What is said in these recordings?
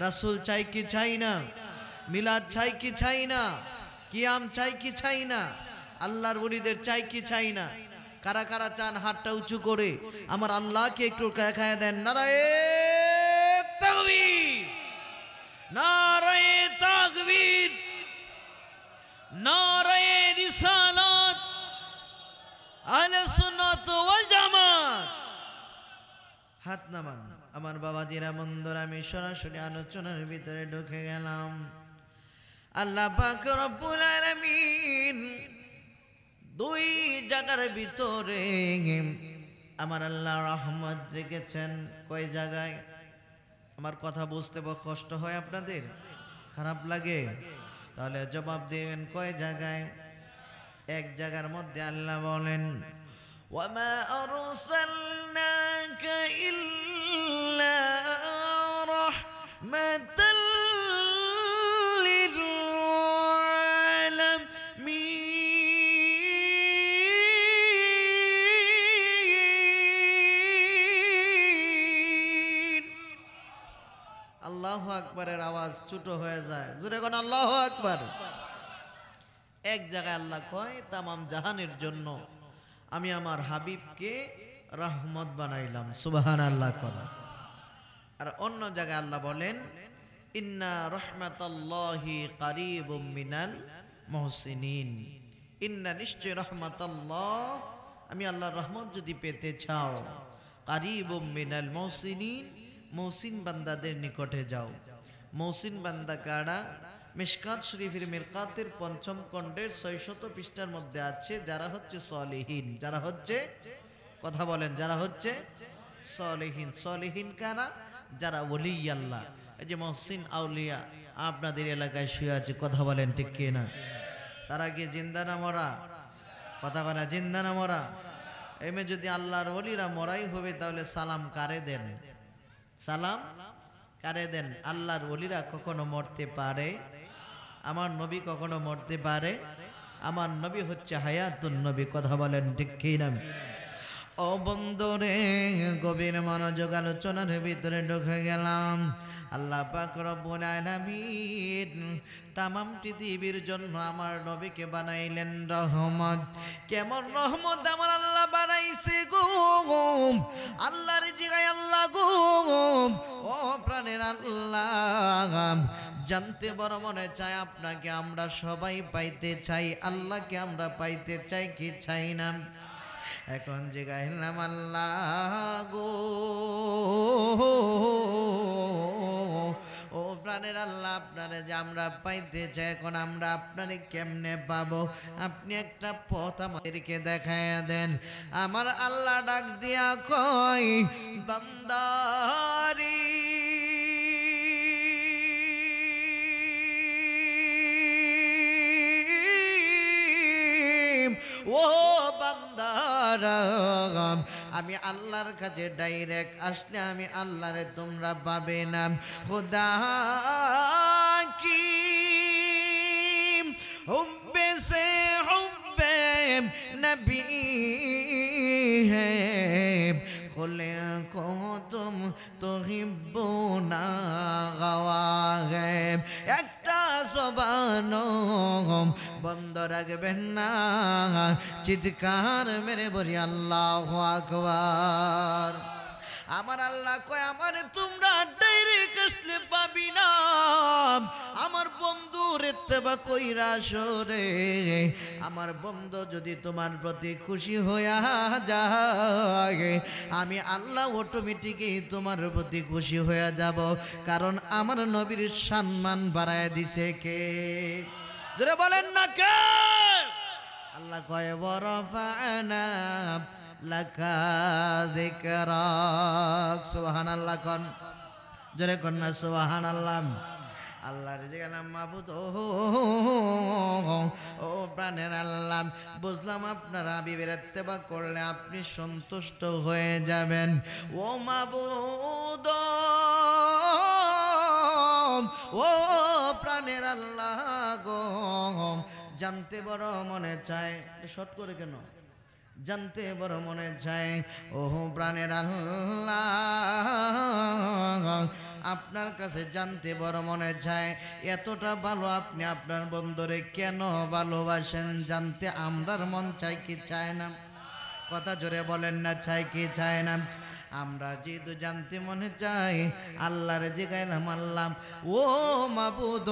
রাসূল চাই কি চাই না? মিলাদ চাই কি চাই না? কিয়াম চাই কি চাই না? আল্লাহর ওলিদের চাই কি চাই না? কারা কারা চান হাতটা উঁচু করে আমার আল্লাহকে একটু দেখায় দেন। নারায়ে তাকবীর, নারায়ে তাকবীর, নারায়ে রিসালাত, আহলে সুন্নাত ওয়াল জামাত। হাত নামান। আমার বাবাজিরা বন্ধুরা, আমি সরাসরি আলোচনার ভিতরে ঢুকে গেলাম। আল্লাহ পাক রব্বুল আলামিন দুই জায়গার ভিতরে আমার আল্লাহ রহমত রেখেছেন। কয় জায়গায়? আমার কথা বুঝতে কষ্ট হয় আপনাদের? খারাপ লাগে? তাহলে জবাব দিবেন কয় জায়গায়? এক জায়গার মধ্যে আল্লাহ বলেন, ওয়ামা আরসালনাকা ইল্লা রাহমাতাল লিল আলামিন। আল্লাহু আকবারের আওয়াজ ছোট হয়ে যায়, জোরে কোন আল্লাহু আকবার। এক জায়গায় আল্লাহ কয় তামাম জাহানের জন্য আমি আমার হাবিবকে রহমত বানাইলাম, সুবহানাল্লাহ কোন। আর অন্য জায়গায় আল্লাহ বলেন, ইন্না রাহমাতাল্লাহি কারীবুম মিনাল মুহসিনিন। ইন্না নিশ্চয় রাহমাতাল্লাহ, আমি আল্লাহর রহমত যদি পেতে চাও, কারীবুম মিনাল মুহসিনিন, মুহসিন বান্দাদের নিকটে যাও। মুহসিন বান্দা কারা? মিশকাত শরীফের মিরকাতের ৫ম খণ্ডের ৬০০ পৃষ্ঠার মধ্যে আছে, যারা হচ্ছে সলিহিন। যারা হচ্ছে, কথা বলেন, যারা হচ্ছে সলিহিন। সলিহিন কারা? যারা ওলি আল্লাহ। এই যে মুহসিন আউলিয়া আপনাদের এলাকায় শুয়ে আছে, কথা বলেন ঠিক কি না? তারা কি জিন্দা না মরা? কথা বলে জিন্দা না মরা? এমে যদি আল্লাহর ওলিরা মরাই হবে, তাহলে সালাম কারে দেন? সালাম কারে দেন? আল্লাহর ওলিরা কখনো মরতে পারে? আমার নবী কখনো মরতে পারে? আমার নবী হচ্ছে হায়াতুন নবী, কথা বলেন ঠিক কি না? ও বন্ধুরে, গভীর মনোযোগ আলোচনার ভিতরে ঢুকে গেলাম। আল্লাহ পাক রব্বুল আলামিন তামাম পৃথিবীর জন্য আমার নবীকে বানাইলেন রহমত। কেমন রহমত আমার আল্লাহ বানাইছে গো! আল্লাহর জায়গায় আল্লাহ গো, ও প্রাণের আল্লাহ, জানতে বড় মনে চায় আপনাকে আমরা সবাই পাইতে চাই। আল্লাহকে আমরা পাইতে চাই কি চাই না? এখন যে গাইলাম আল্লাহ গো, ও প্রাণের আল্লাহ, আপনারে যে আমরা পাইতে চাই, এখন আমরা আপনারে কেমনে পাবো? আপনি একটা পথ আমাদেরকে দেখায়া দেন। আমার আল্লাহ ডাক দিয়া কয়, বান্দারি ও বান্দারা, আমি আল্লাহর কাছে ডাইরেক্ট আসলে আমি আল্লাহরে তোমরা পাবে না। খুদা কি হুব্বে সে হুব্বে নবী হে, খুলে কো তুম তুহিব্বুনা গাওয়াগে। একটা জবান বন্ধ রাখবেন না, চিৎকার মেরে বলি আল্লাহু আকবার। আমার আল্লাহ কয়, আমারে তোমরা ডাইরেক্ট আসলে পাবি না, আমার বন্ধুর ইত্তেবা কইরা সরে। আমার বন্ধু যদি তোমার প্রতি খুশি হইয়া যায়, আমি আল্লাহ অটোমেটিকই তোমার প্রতি খুশি হয়ে যাব। কারণ আমার নবীর সম্মান বাড়ায় দিছে কে? যারা বলেন না কে? আল্লাহ কয়, ওয়ারাফা'না লাকা যিকরাক। সুবহানাল্লাহ কোন, জোরে কোন না সুবহানাল্লাহ। আল্লাহর গেলাম মাবুদ, ও প্রাণের আল্লাহ, বুঝলাম আপনারা হাবিবের ইত্তেবা করলে আপনি সন্তুষ্ট হয়ে যাবেন। ও মাবুদ, ও প্রাণের আল্লাহ গো, জানতে বড় মনে চায়। শর্ট করে কেন? জানতে বড় মনে চায়। ওহো প্রাণের আল্লাহ, আপনার কাছে জানতে বড় মনে চায় এতটা ভালো আপনি আপনার বন্ধুরে কেন ভালোবাসেন, জানতে আমরার মন চাই কি চায় না? কথা জোরে বলেন না, চাই কি চায় না? আমরা যেহেতু জানতে মনে চাই, আল্লাহরে জিগাইলাম, আল্লাহ ও মাবুদ,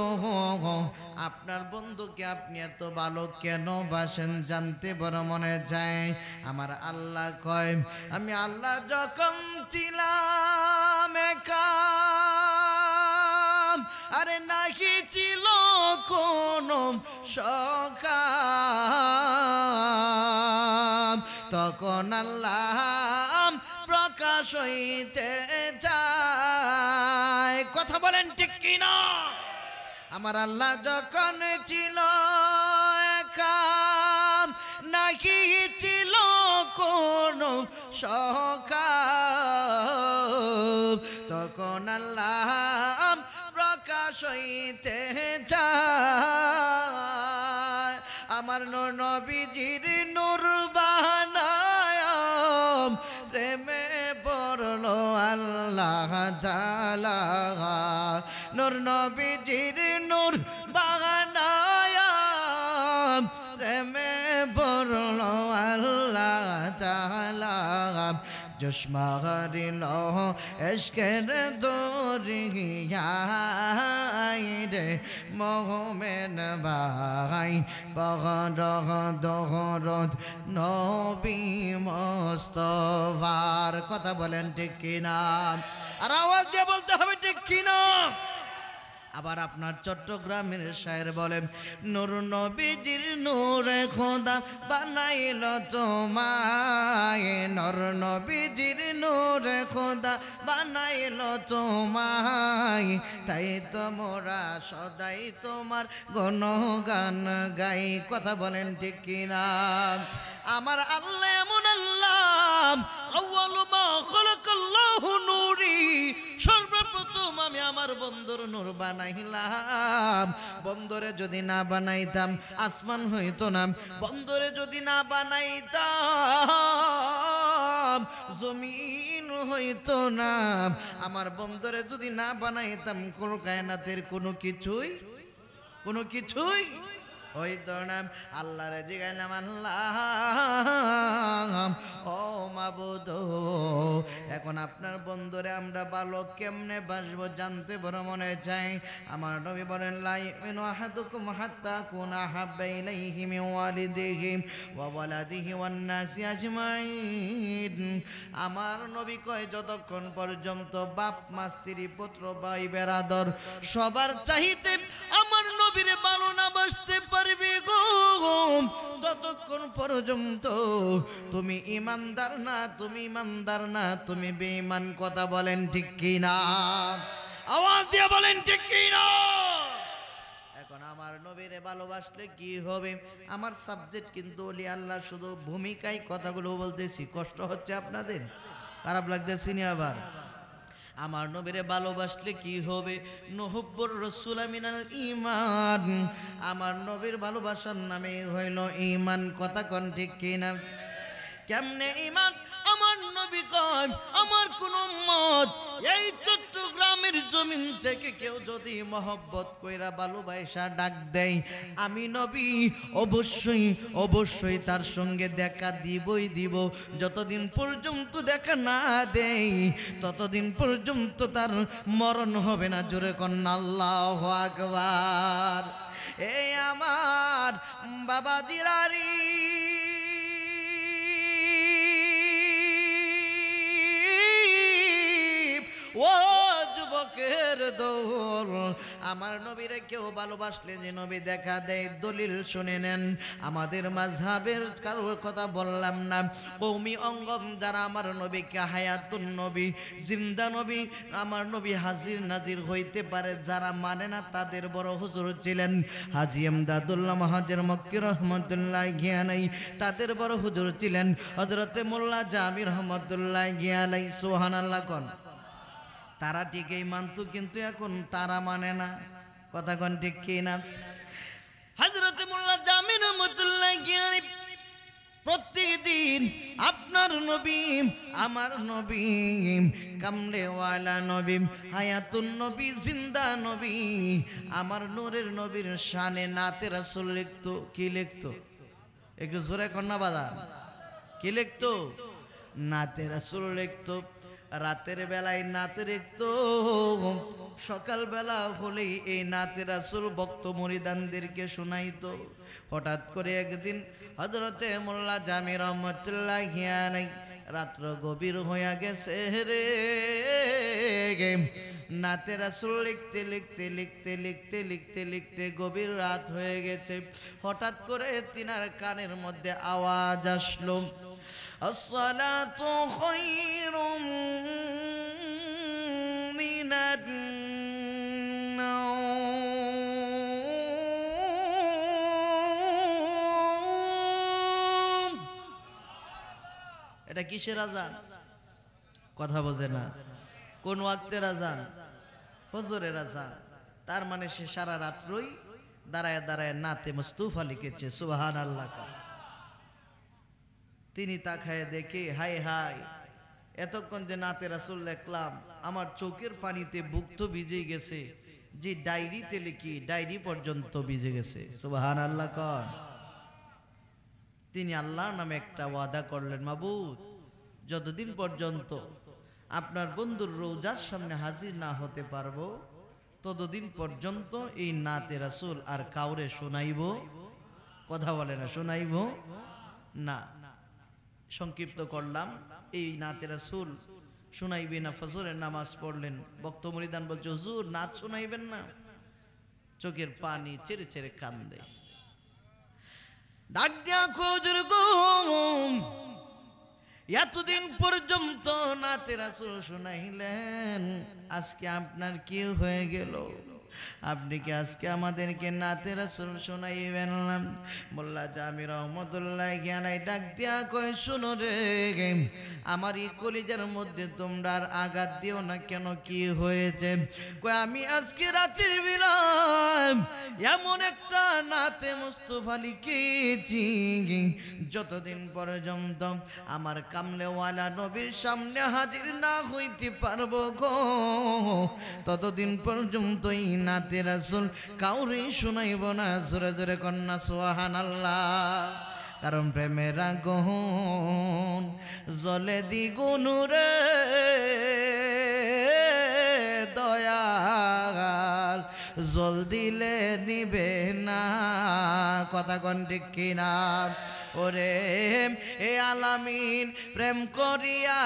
আপনার বন্ধুকে আপনি এত ভালো কেন বাসেন, জানতে বড় মনে চায়। আমার আল্লাহ কয়, আমি আল্লাহ যখন ছিলাম একা, আরে নাহি ছিল কোন সখা, তখন আল্লাহ প্রকাশ হইতে যায়। কথা বলেন ঠিক কিনা? আমার আল্লাহ যখন ছিল একা, নাকি ছিল কোন সখা, তখন আল্লাহ প্রকাশ হইতে যায়। আমার নবীজির নূর বানায় প্রেমে পড়ল আল্লাহ তাআলা, নূর নবীজির নূর বানায় প্রেমে পড়ল আল্লাহ তাআলা, চশমা হারিল এশকের দরিয়ায় রে মোমেন ভাই, বহরত নবী মুস্তাফার। কথা বলেন ঠিক কিনা? আর আওয়াজ দিয়ে বলতে হবে ঠিক কিনা? আবার আপনার চট্টগ্রামের শায়ের বলেন, নূর নবীজির নূরে খোদা বানাইল তোমায়, নূর নবীজির নূরে খোদা বানাইল তোমায়, তাই তো মোরা সদাই তোমার গুণগান গাই। কথা বলেন ঠিক কিনা? আমার আল্লাহ এমন আল্লাহ, আউয়ালু মা খালাকাল্লাহু নূরি, সর্বপ্রথম আমি আমার বন্ধুর নূর বানাইলাম। বন্ধুরে যদি না বানাইতাম আসমান হইতো না, বন্ধুরে যদি না বানাইতাম জমিন হইতো না, আমার বন্ধুরে যদি না বানাইতাম কোন কায়নাতের কোনো কিছুই হইতো না। আল্লাহরে জিগাইলাম, আল্লাহ ও মাবুদ, এখন আপনার বন্ধুরে আমরা ভালো কেমনে বাসবো, জানতে বড় মনে চাই। আমার নবী বলেন, লা ইউমিনু আহাদুকুম হাত্তা কুনা হাব্বা ইলাইহি মিন ওয়ালিদিহি ওয়া ওয়ালাদিহি ওয়ান নাসি আজমাইন। আমার নবী কয়, যতক্ষণ পর্যন্ত বাপ মা স্ত্রী পুত্র ভাই বেরাদর সবার চাইতে আমার নবীরে ভালো না বাসতে পারবি গো, ততক্ষণ পর্যন্ত তুমি ইমানদার না, তুমি বেঈমান। কথা বলেন ঠিক কিনা? আওয়াজ দিয়ে বলেন ঠিক কিনা? এখন আমার নবীরে ভালোবাসলে কি হবে? আমার সাবজেক্ট কিন্তু ওলি আল্লাহ, শুধু ভূমিকায় কথাগুলো বলতেছি। কষ্ট হচ্ছে আপনাদের? খারাপ লাগতেছি নি? আবার আমার নবীরে ভালোবাসলে কি হবে? নুহুব্বুর রাসূল মিনাল ঈমান, আমার নবীর ভালোবাসার নামে হইল ঈমান। কথা কোন ঠিক কিনা? কেমনে ঈমান? আমার নবী কয়, আমার কোন উম্মত এই চট্টগ্রামের জমিন থেকে কেউ যদি মহব্বত কইরা ভালোবাসা ডাক দেয়, আমি নবী অবশ্যই তার সঙ্গে দেখা দিব। যতদিন পর্যন্ত দেখা না দেই ততদিন পর্যন্ত তার মরণ হবে না। জোরে কন্যা আল্লাহু আকবার। এই আমার বাবা জিরারি, ও যুবকের দল, আমার নবীরে কেউ ভালোবাসলে যে নবী দেখা দেয়, দলিল শুনে নেন। আমাদের মাযহাবের কারোর কথা বললাম না, কওমি অঙ্গন যারা আমার নবীকে হায়াতুন নবী, জিন্দা নবী, আমার নবী হাজির নাজির হইতে পারে, যারা মানে না তাদের বড় হুজুর ছিলেন হাজী এমদাদুল্লাহ মুহাজির মক্কি রহমাতুল্লাহি আলাইহি, তাদের বড় হুজুর ছিলেন হযরতে মোল্লা জামি রহমাতুল্লাহি আলাইহি। সুবহানাল্লাহ কোন? তারা ঠিকই মানত, কিন্তু এখন তারা মানে না। কথা কোন ঠিক কি না? হযরত মোল্লা জামি রহমাতুল্লাহি আলাইহি প্রত্যেকদিন আপনার নবী আমার নবী কামলেওয়ালা নবী হায়াতুন নবী জিন্দা নবী আমার নূরের নবীর শানে নাতে রাসূল লিখতো। কি লিখতো? একটু জোরে কন্যা বাদা, কি লিখতো? নাতে রাসূল লিখতো। রাতের বেলায় নাতে লিখতো, সকাল বেলা হলেই এই নাতে রাসূল ভক্ত মুরিদানদেরকে শোনাইতো। হঠাৎ করে একদিন হযরতে মোল্লা জামি রহমাতুল্লাহি আলাইহি রাত্র গভীর হয়ে গেছে রে, নাতে রাসূল লিখতে লিখতে লিখতে লিখতে লিখতে লিখতে গভীর রাত হয়ে গেছে। হঠাৎ করে তিনার কানের মধ্যে আওয়াজ আসলো, আসসালাতু খায়রুম মিনান নাওম। এটা কিসের আজান? কথা বোঝে না। কোন ওয়াক্তের আজান? ফজরের আজান। তার মানে সে সারা রাত্রই দাঁড়ায় দাঁড়ায় নাতে মুস্তাফা লিখেছে। সুবহানাল্লাহ। তিনি তাকায় দেখে, হাই হাই, এতক্ষণ যে নাতে রাসূল লিখলাম আমার চোখের পানিতে বুক তো ভিজে গেছে, যে ডায়েরিতে লিখি ডায়েরি পর্যন্ত ভিজে গেছে। সুবহানাল্লাহ কর। তিনি আল্লাহর নামে একটা ওয়াদা করলেন, মাবুদ যতদিন পর্যন্ত আপনার বন্ধুর রওজার সামনে হাজির না হতে পারবো ততদিন পর্যন্ত এই নাতে রাসূল আর কাউরে শোনাইব। কথা বলে না, শোনাইব না। সংক্ষিপ্ত করলাম, এই নাতে রাসূল শোনাইবে না। ফজরের নামাজ পড়লেন, ভক্ত মুরিদান বলছে, হুজুর নাত শোনাইবেন না? চোখের পানি ছেড়ে ছেড়ে কান্দে। ডাক দিয়া হুজুর গো, এতদিন পর্যন্ত নাতে রাসূল শোনাইলেন, আজকে আপনার কি হয়ে গেল? আপনি কি আজকে আমাদেরকে নাতে রাসূল শোনাইবেন না? মোল্লা জামি রহমাতুল্লাহি আলাইহি ডাক দিয়া কয়, শুনো রে, আমার এই কলিজার মধ্যে তোমরা আর আঘাত দিও না কেন, কি হয়েছে? কয়, আমি আজকে রাতের বেলা এমন একটা নাতে মুস্তাফা লিখেছি, যতদিন পর্যন্ত আমার কামলেওয়ালা নবীর সামনে হাজির না হইতে পারবো গো, ততদিন পর্যন্ত এই নাতে রাসূল কাউরে শোনাইব না। জোরে জোরে কন্যা সুবহানাল্লাহ। কারণ প্রেমের আগুন জ্বলে দ্বিগুণ রে দয়াল, জল দিলে নিবে না। কথা কোন ঠিক কিনা? ওরে এ আলামিন প্রেম করিয়া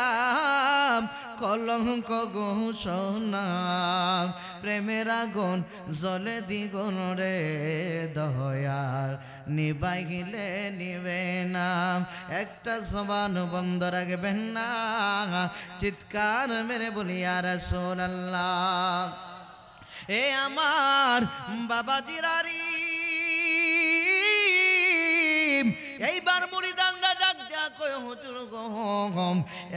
কলঙ্ক ঘোষণা, প্রেমের আগুন জ্বলে দ্বিগুণ রে দয়াল, নিবাইলে নিবে না। একটা জবান বন্ধ রাখবেন না, চিৎকার মেরে বলি ইয়া রাসূলুল্লাহ। এ আমার বাবাজিরারি, এইবার মুরিদানরা ডাক দেয়া কয়, হুজুর গো,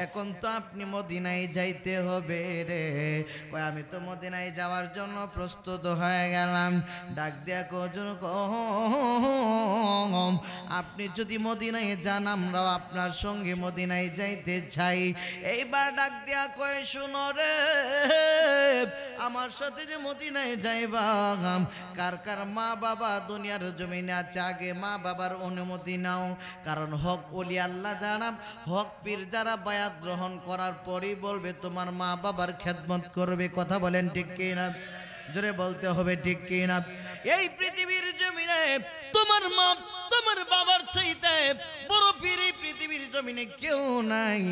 এখন তো আপনি মদিনায় যাইতে হবে রে। কয়, আমি তো মদিনায় যাওয়ার জন্য প্রস্তুত হয়ে গেলাম। ডাক দেয়া কয়, হুজুর গো, আপনি যদি মদিনায় যান আমরাও আপনার সঙ্গে মদিনায় যাইতে চাই। এইবার ডাক দেয়া কয়, শুনো রে, আমার সাথে যে মদিনায় যাইবা, কার কার মা বাবা দুনিয়ার জমিনে আছে, আগে মা বাবার অনুমতি নাও। কারণ হক ওলি আল্লাহ যারা, হক পীর যারা বায়াত গ্রহণ করার পরই বলবে তোমার মা বাবার খেদমত করবে। কথা বলেন ঠিক কিনা? জোরে বলতে হবে ঠিক কিনা? এই পৃথিবীর জমিনে তোমার মা তোমার বাবার চাইতে বড় পীর এই পৃথিবীর জমিনে কেউ নাই।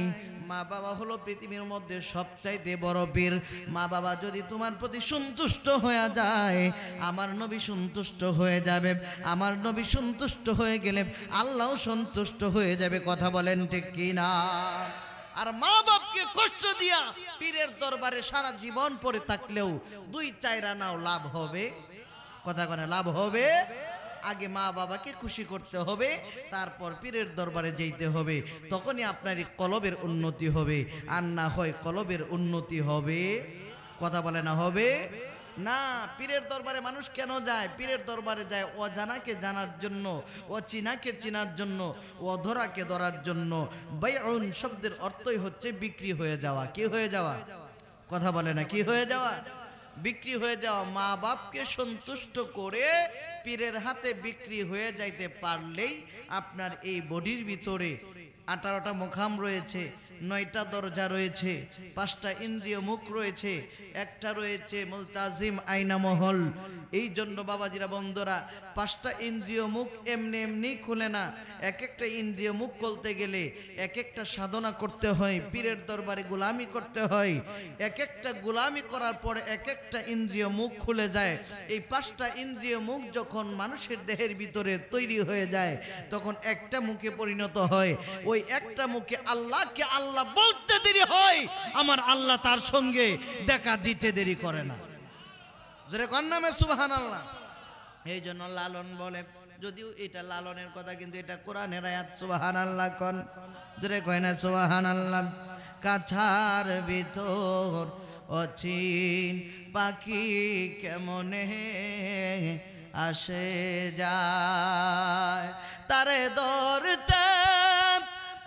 মা বাবা হলো পৃথিবীর মধ্যে সবচাইতে বড় পীর। মা বাবা যদি তোমার প্রতি সন্তুষ্ট হয়ে যায়, আমার নবী সন্তুষ্ট হয়ে যাবে। আমার নবী সন্তুষ্ট হয়ে গেলে আল্লাহও সন্তুষ্ট হয়ে যাবে। কথা বলেন ঠিক কিনা? আর মা বাপকে কষ্ট দিয়া পীরের দরবারে সারা জীবন পড়ে থাকলেও 2-4 আনাও লাভ হবে। কথা কনে লাভ হবে? আগে মা বাবাকে খুশি করতে হবে, তারপর পীরের দরবারে যেতে হবে। তখনই আপনার কলবের উন্নতি হবে। আর না হয় কলবের উন্নতি হবে, কথা বলে না হবে না, পীরের দরবারে মানুষ কেন যায়? পীরের দরবারে যায় অজানাকে জানার জন্য, অচিনাকে চেনার জন্য, অধরাকে ধরার জন্য। বাইউন শব্দের অর্থই হচ্ছে বিক্রি হয়ে যাওয়া। কি হয়ে যাওয়া? কথা বলে না, কি হয়ে যাওয়া? বিক্রি হয়ে যাওয়া। মা বাপকে সন্তুষ্ট করে পীরের হাতে বিক্রি হয়ে যাইতে পারলেই আপনার এই বডির ভিতরে 18টা মুখাম রয়েছে, 9টা দরজা রয়েছে, 5টা ইন্দ্রিয় মুখ রয়েছে, একটা রয়েছে মুলতাজিম আয়না মহল। এই জন্য বাবাজিরা বন্ধুরা, 5টা ইন্দ্রিয় মুখ এমনি এমনি খুলে না। এক একটা ইন্দ্রিয় মুখ খুলতে গেলে এক একটা সাধনা করতে হয়, পীরের দরবারে গোলামি করতে হয়। এক একটা গোলামি করার পর এক একটা ইন্দ্রিয় মুখ খুলে যায়। এই 5টা ইন্দ্রিয় মুখ যখন মানুষের দেহের ভিতরে তৈরি হয়ে যায়, তখন একটা মুখে পরিণত হয়। ওই একটা মুখে আল্লাহকে আল্লাহ বলতে দেরি হয়, আমার আল্লাহ তার সঙ্গে দেখা দিতে দেরি করে না। জোরে কোন নামে সুবহানাল্লাহ। এই জন্য লালন বলে, যদিও এটা লালনের কথা, কিন্তু এটা কোরআনের আয়াত। সুবহানাল্লাহ কোন, জোরে কয় না সুবহানাল্লাহ। কাছার ভিতর অচিন পাখি কেমনে আসে যায়, তারে ধরতে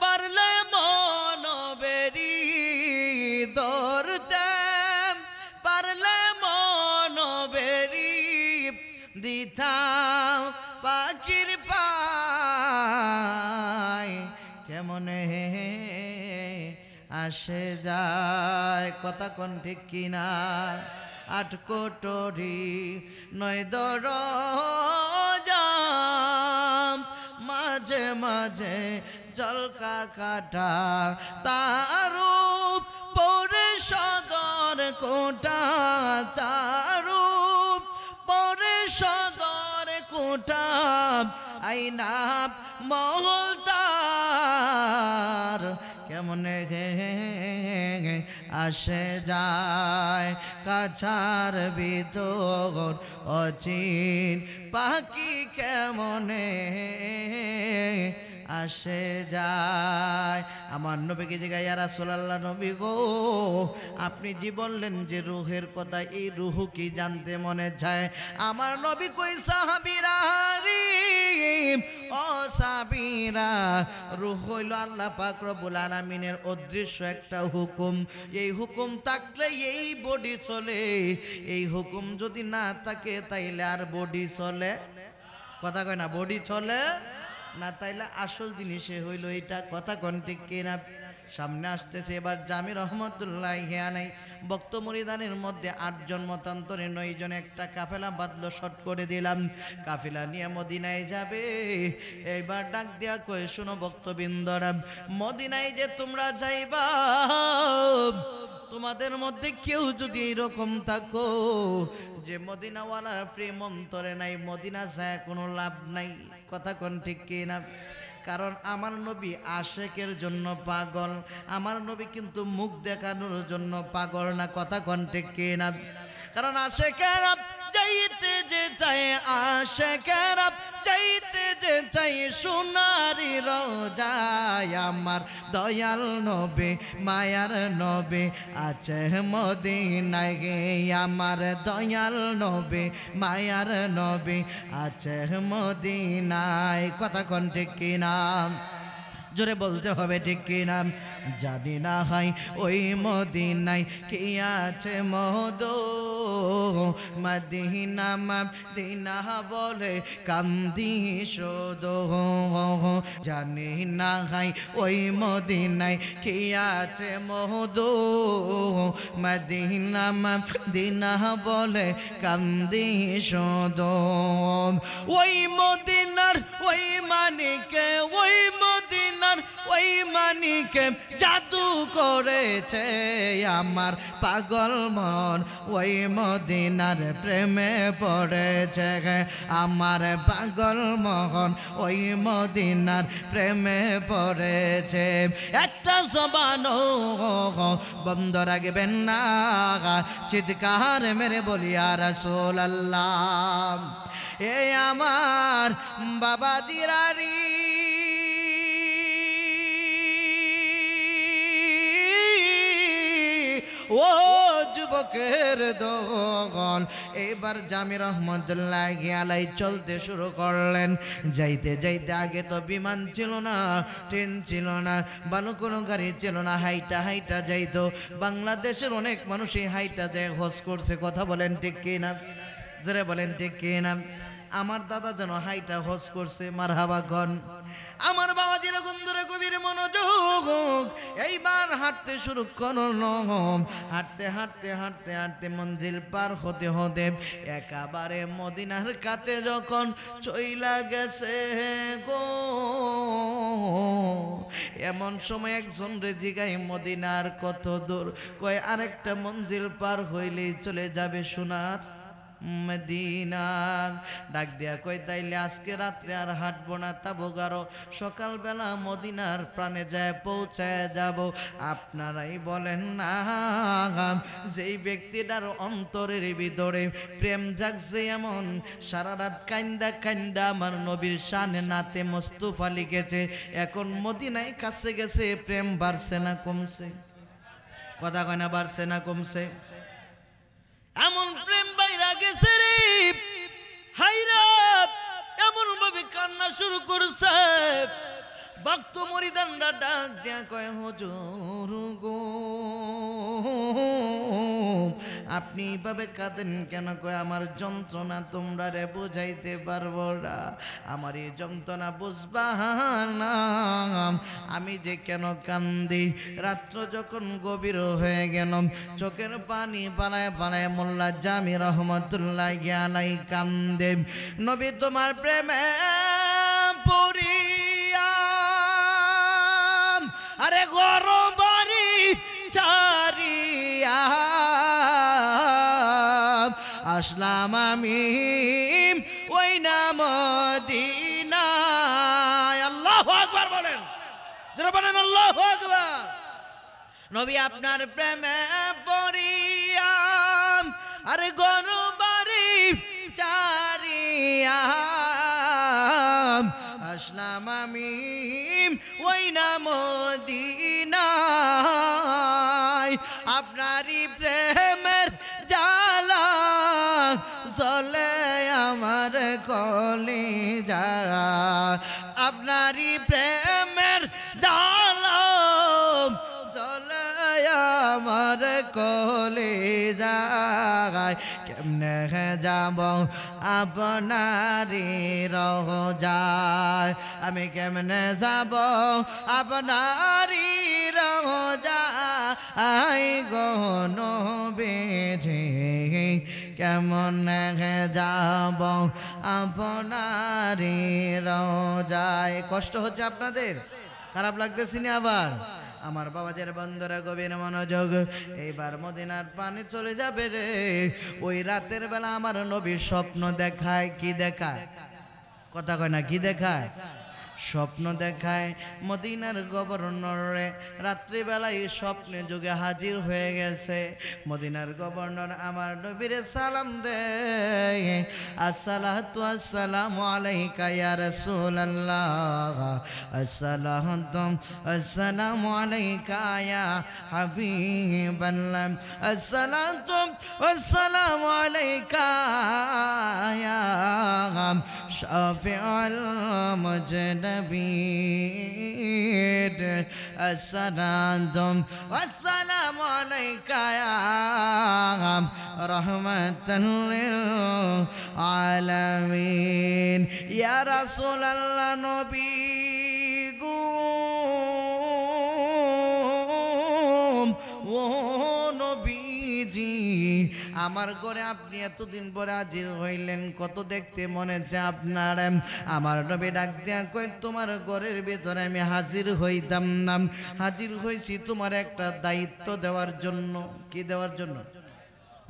পারলে মন বেরি, ধরতে পারলে মন বেরি, দিতাম পাখির পায় কেমনে আসে যায়। কথা কোন ঠিক কিনা? 8 কোটরি 9 দরজা, মাঝে মাঝে জলকা কাটা, তারূপ পরে সদর কোটা, তারূপ পরে সদর কোটা, আইনা মহল তার কেমনে আসে যায়। কাছার ভিতর অচিন পাখি কেমনে আসে যায়। আমার নবীকে জিজ্ঞাসা, ইয়া রাসূলুল্লাহ, নবী গো, আপনি যে বললেন যে রূহের কথা, এই রূহ কি জানতে মনে চায়? আমার নবী কই, সাহাবীরা ও সাহাবীরা, রূহ হইল আল্লাহ পাক রব্বুল আলামিনের অদৃশ্য একটা হুকুম। এই হুকুম থাকলে এই বডি চলে, এই হুকুম যদি না থাকে তাইলে আর বডি চলে? কথা কয় না, বডি চলে না, তাইলে আসল জিনিসে হইল এটা। কথা কোন ঠিক কিনা? সামনে আসতেছে এবার জামি রহমতুল্লাহি আলাইহি বক্ত মুরিদানের মধ্যে 8 জন মতান্তরে 9 জন একটা কাফেলা বাদলো, শট করে দিলাম। কাফেলা নিয়ে মদিনায় যাবে। এইবার ডাক দিয়া কয়, শোনো ভক্তবৃন্দরা, মদিনায় যে তোমরা যাইবা, তোমাদের মধ্যে কেউ যদি এরকম থাকো যে মদিনাওয়ালার প্রেম অন্তরে নাই, মদিনা যায় কোনো লাভ নাই। কথা কোন ঠিক কিনা? কারণ আমার নবী আশেকের জন্য পাগল, আমার নবী কিন্তু মুখ দেখানোর জন্য পাগল না। কথা কোন ঠিক কিনা? কারণ আশেকেরা যাইতে যে চায়, আশেকেরা যাইতে যে চাই সোনারি রোজায়, আমার দয়াল নবী মায়ার নবী আছে মদিনায় গে, আমার দয়াল নবী মায়ার নবী আছে মদিনায়। কথা কোন ঠিক কিনা? জোরে বলতে হবে ঠিক কিনা? জানি না হাই ওই মদিনায় কি আছে মধু, মদিনা মদিনা বলে কান্দি শুধু। জানি না হাই ওই মদিনায় কি আছে মধু, মদিনা মদিনা বলে কান্দি শুধু। ওই মদিনার ওই মানিকে, ওই মদিনার ওই মানিকে জাদু করেছে আমার পাগল মন, ওই মদিনার প্রেমে পড়েছে আমার পাগল মন, ওই মদিনার প্রেমে পড়েছে। একটা জবানও বন্ধ রাখবেন না, চিৎকার মেরে বলি ইয়া রাসূলুল্লাহ। এ আমার বাবা দিরারি, ও যুব যুবকের দল। এবার জামি রহমতুল্লাহি আলাইহি চলতে শুরু করলেন। যাইতে যাইতে আগে তো বিমান ছিল না, ট্রেন ছিল না, ভালো কোনো গাড়ি ছিল না, হাইটা হাইটা যাইতো। বাংলাদেশের অনেক মানুষই হাইটা যায় হজ করছে, কথা বলেন ঠিক কিনা? জোরে বলেন ঠিক কিনা? আমার দাদা যেন হাইটা হজ করছে, মারহাবা গন। আমার বাবা যেরকম ধরে গভীর মনোযোগ, এইবার হাঁটতে শুরু করলাম। হাঁটতে হাঁটতে হাঁটতে হাঁটতে মঞ্জিল পার হতে হতে একেবারে মদিনার কাছে যখন চইলা গেছে গো, এমন সময় একজন রে জিগাই মদিনার কত দূর? কয় আরেকটা মঞ্জিল পার হইলেই চলে যাবে সোনার মদিনা। ডাক দিয়া কই তাইলে আজকে রাত্রে আর হাঁটবো না, তাবগারো সকালবেলা মদিনার প্রাণে যায় পৌঁছায় যাব। আপনারাই বলেন না, যেই ব্যক্তিটার অন্তরের ভিতরে প্রেম জাগছে এমন, সারা রাত কান্দা কান্দা আমার নবীর শানে নাতে মুস্তাফা লিখেছে, এখন মদিনায় কাছে গেছে, প্রেম বাড়ছে না কমছে? কথা কয় না, বাড়ছে না কমছে? এমন প্রেম বাইরা গেছে রে, হাইরা এমন ভাবে কান্না শুরু করছে। ভক্ত মরিদানরা ডাক দিয়া কয়, হুজুর গো আপনি এইভাবে কাঁদেন কেন? কয় আমার যন্ত্রণা তোমরা রে বুঝাইতে পারবো না, আমার এই যন্ত্রণা বুঝবা না, আমি যে কেন কান্দি। রাত্র যখন গভীর হয়ে গেল, চোখের পানি পালায় পালায় মোল্লা জামি রহমতুল্লাহি আলাইহি কান্দে। নবী তোমার প্রেমে পড়িয়া আরে গরবারি চারিয়া আসলাম আমি ওই না মদিনায়। আল্লাহু আকবার বলেন, যারা বলেন আল্লাহু আকবার। নবী আপনার প্রেমে পড়িয়া আরে গরবারি চারিয়া আসলাম আমি ওই না মদিনায়। আপনারই প্রেমের জালা চলে আমার কলিজা, আপনারই প্রেমের জালা চলে আমার কলিজা। কেমনে যাব আপনারই রোজায়, আমি কেমনে যাব আপনারই রোজায় গো নবীজি, কেমন যাব আপনারই রোজায়। কষ্ট হচ্ছে আপনাদের? খারাপ লাগতেছি না? আবার আমার বাবাজের বন্ধুরা গভীর মনোযোগ, এইবার মদিনার পানি চলে যাবে রে। ওই রাতের বেলা আমার নবী স্বপ্ন দেখায়। কি দেখায়? কথা কয় না, কি দেখায়? স্বপ্ন দেখায় মদিনার গভর্নর রে রাত্রিবেলায় স্বপ্নে যুগে হাজির হয়ে গেছে। মদিনার গভর্নর আমার নবীরে সালাম দেয়, আসসালাতু আসসালামু আলাইকা ইয়া রাসূলুল্লাহ, আসসালাতু আসসালামু আলাইকা ইয়া হাবিবাল্লাহ, আসসালাতু আসসালামু আলাইকা ইয়া শাফিউল মুজনিবিন, আসসালাতু আসসালামু আলাইকা ইয়া রাহমাতাল লিল আলামিন। ইয়া রাসূলুল্লাহ, নবী গো ও নবীজি, আমার ঘরে আপনি এতদিন পরে হাজির হইলেন, কত দেখতে মনে হচ্ছে আপনার। আমার নবী ডাক দিয়া কই, তোমার ঘরের ভিতরে আমি হাজির হইতাম না, হাজির হইছি তোমার একটা দায়িত্ব দেওয়ার জন্য। কি দেওয়ার জন্য?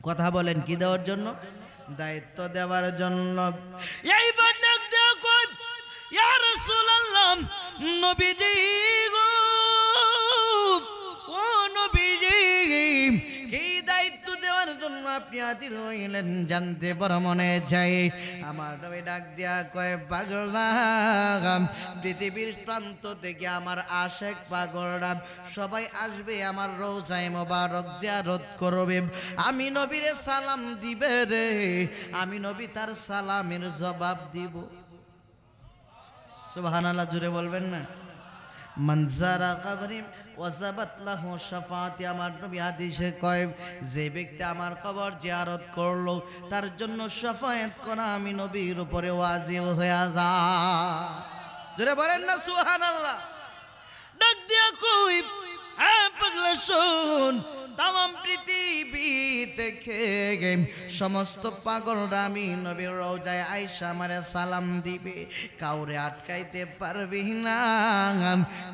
কথা বলেন, কি দেওয়ার জন্য? দায়িত্ব দেওয়ার জন্য। এইবার ডাক দিয়া কই, ইয়া রাসূলুল্লাহ, নবীজি গো ও নবীজি, কি দায়িত্ব দেওয়ার জন্য আপনি হাজির হইলেন জানতে বড় মনে চাই। আমার নবী ডাক দিয়া কয় পাগলরা, পৃথিবীর প্রান্ত থেকে আমার আশেক পাগলরা সবাই আসবে আমার রওজায়ে মোবারক জিয়ারত করবে। আমি নবীরে সালাম দিবে রে, আমি নবী তার সালামের জবাব দিব। সুবহানাল্লাহ, জুড়ে বলবেন না? মানজারা কবরি ওয়াজাবাত লাহু শাফাআতি, আমার নবী হাদিসে কয় যে ব্যক্তি আমার কবর জিয়ারত করলো তার জন্য শাফায়াত করা আমি নবীর উপরে ওয়াজিব হয়ে যায়। জোরে বলেন না সুবহানাল্লাহ। ডাক দিয়া কই, হ্যাঁ পাগলা শোন, তাম পৃথিবী থেকে সমস্ত পাগলরা আমি নবীর রওজায় আয়েশা আমারে সালাম দিবে, কাউরে আটকাইতে পারবি না।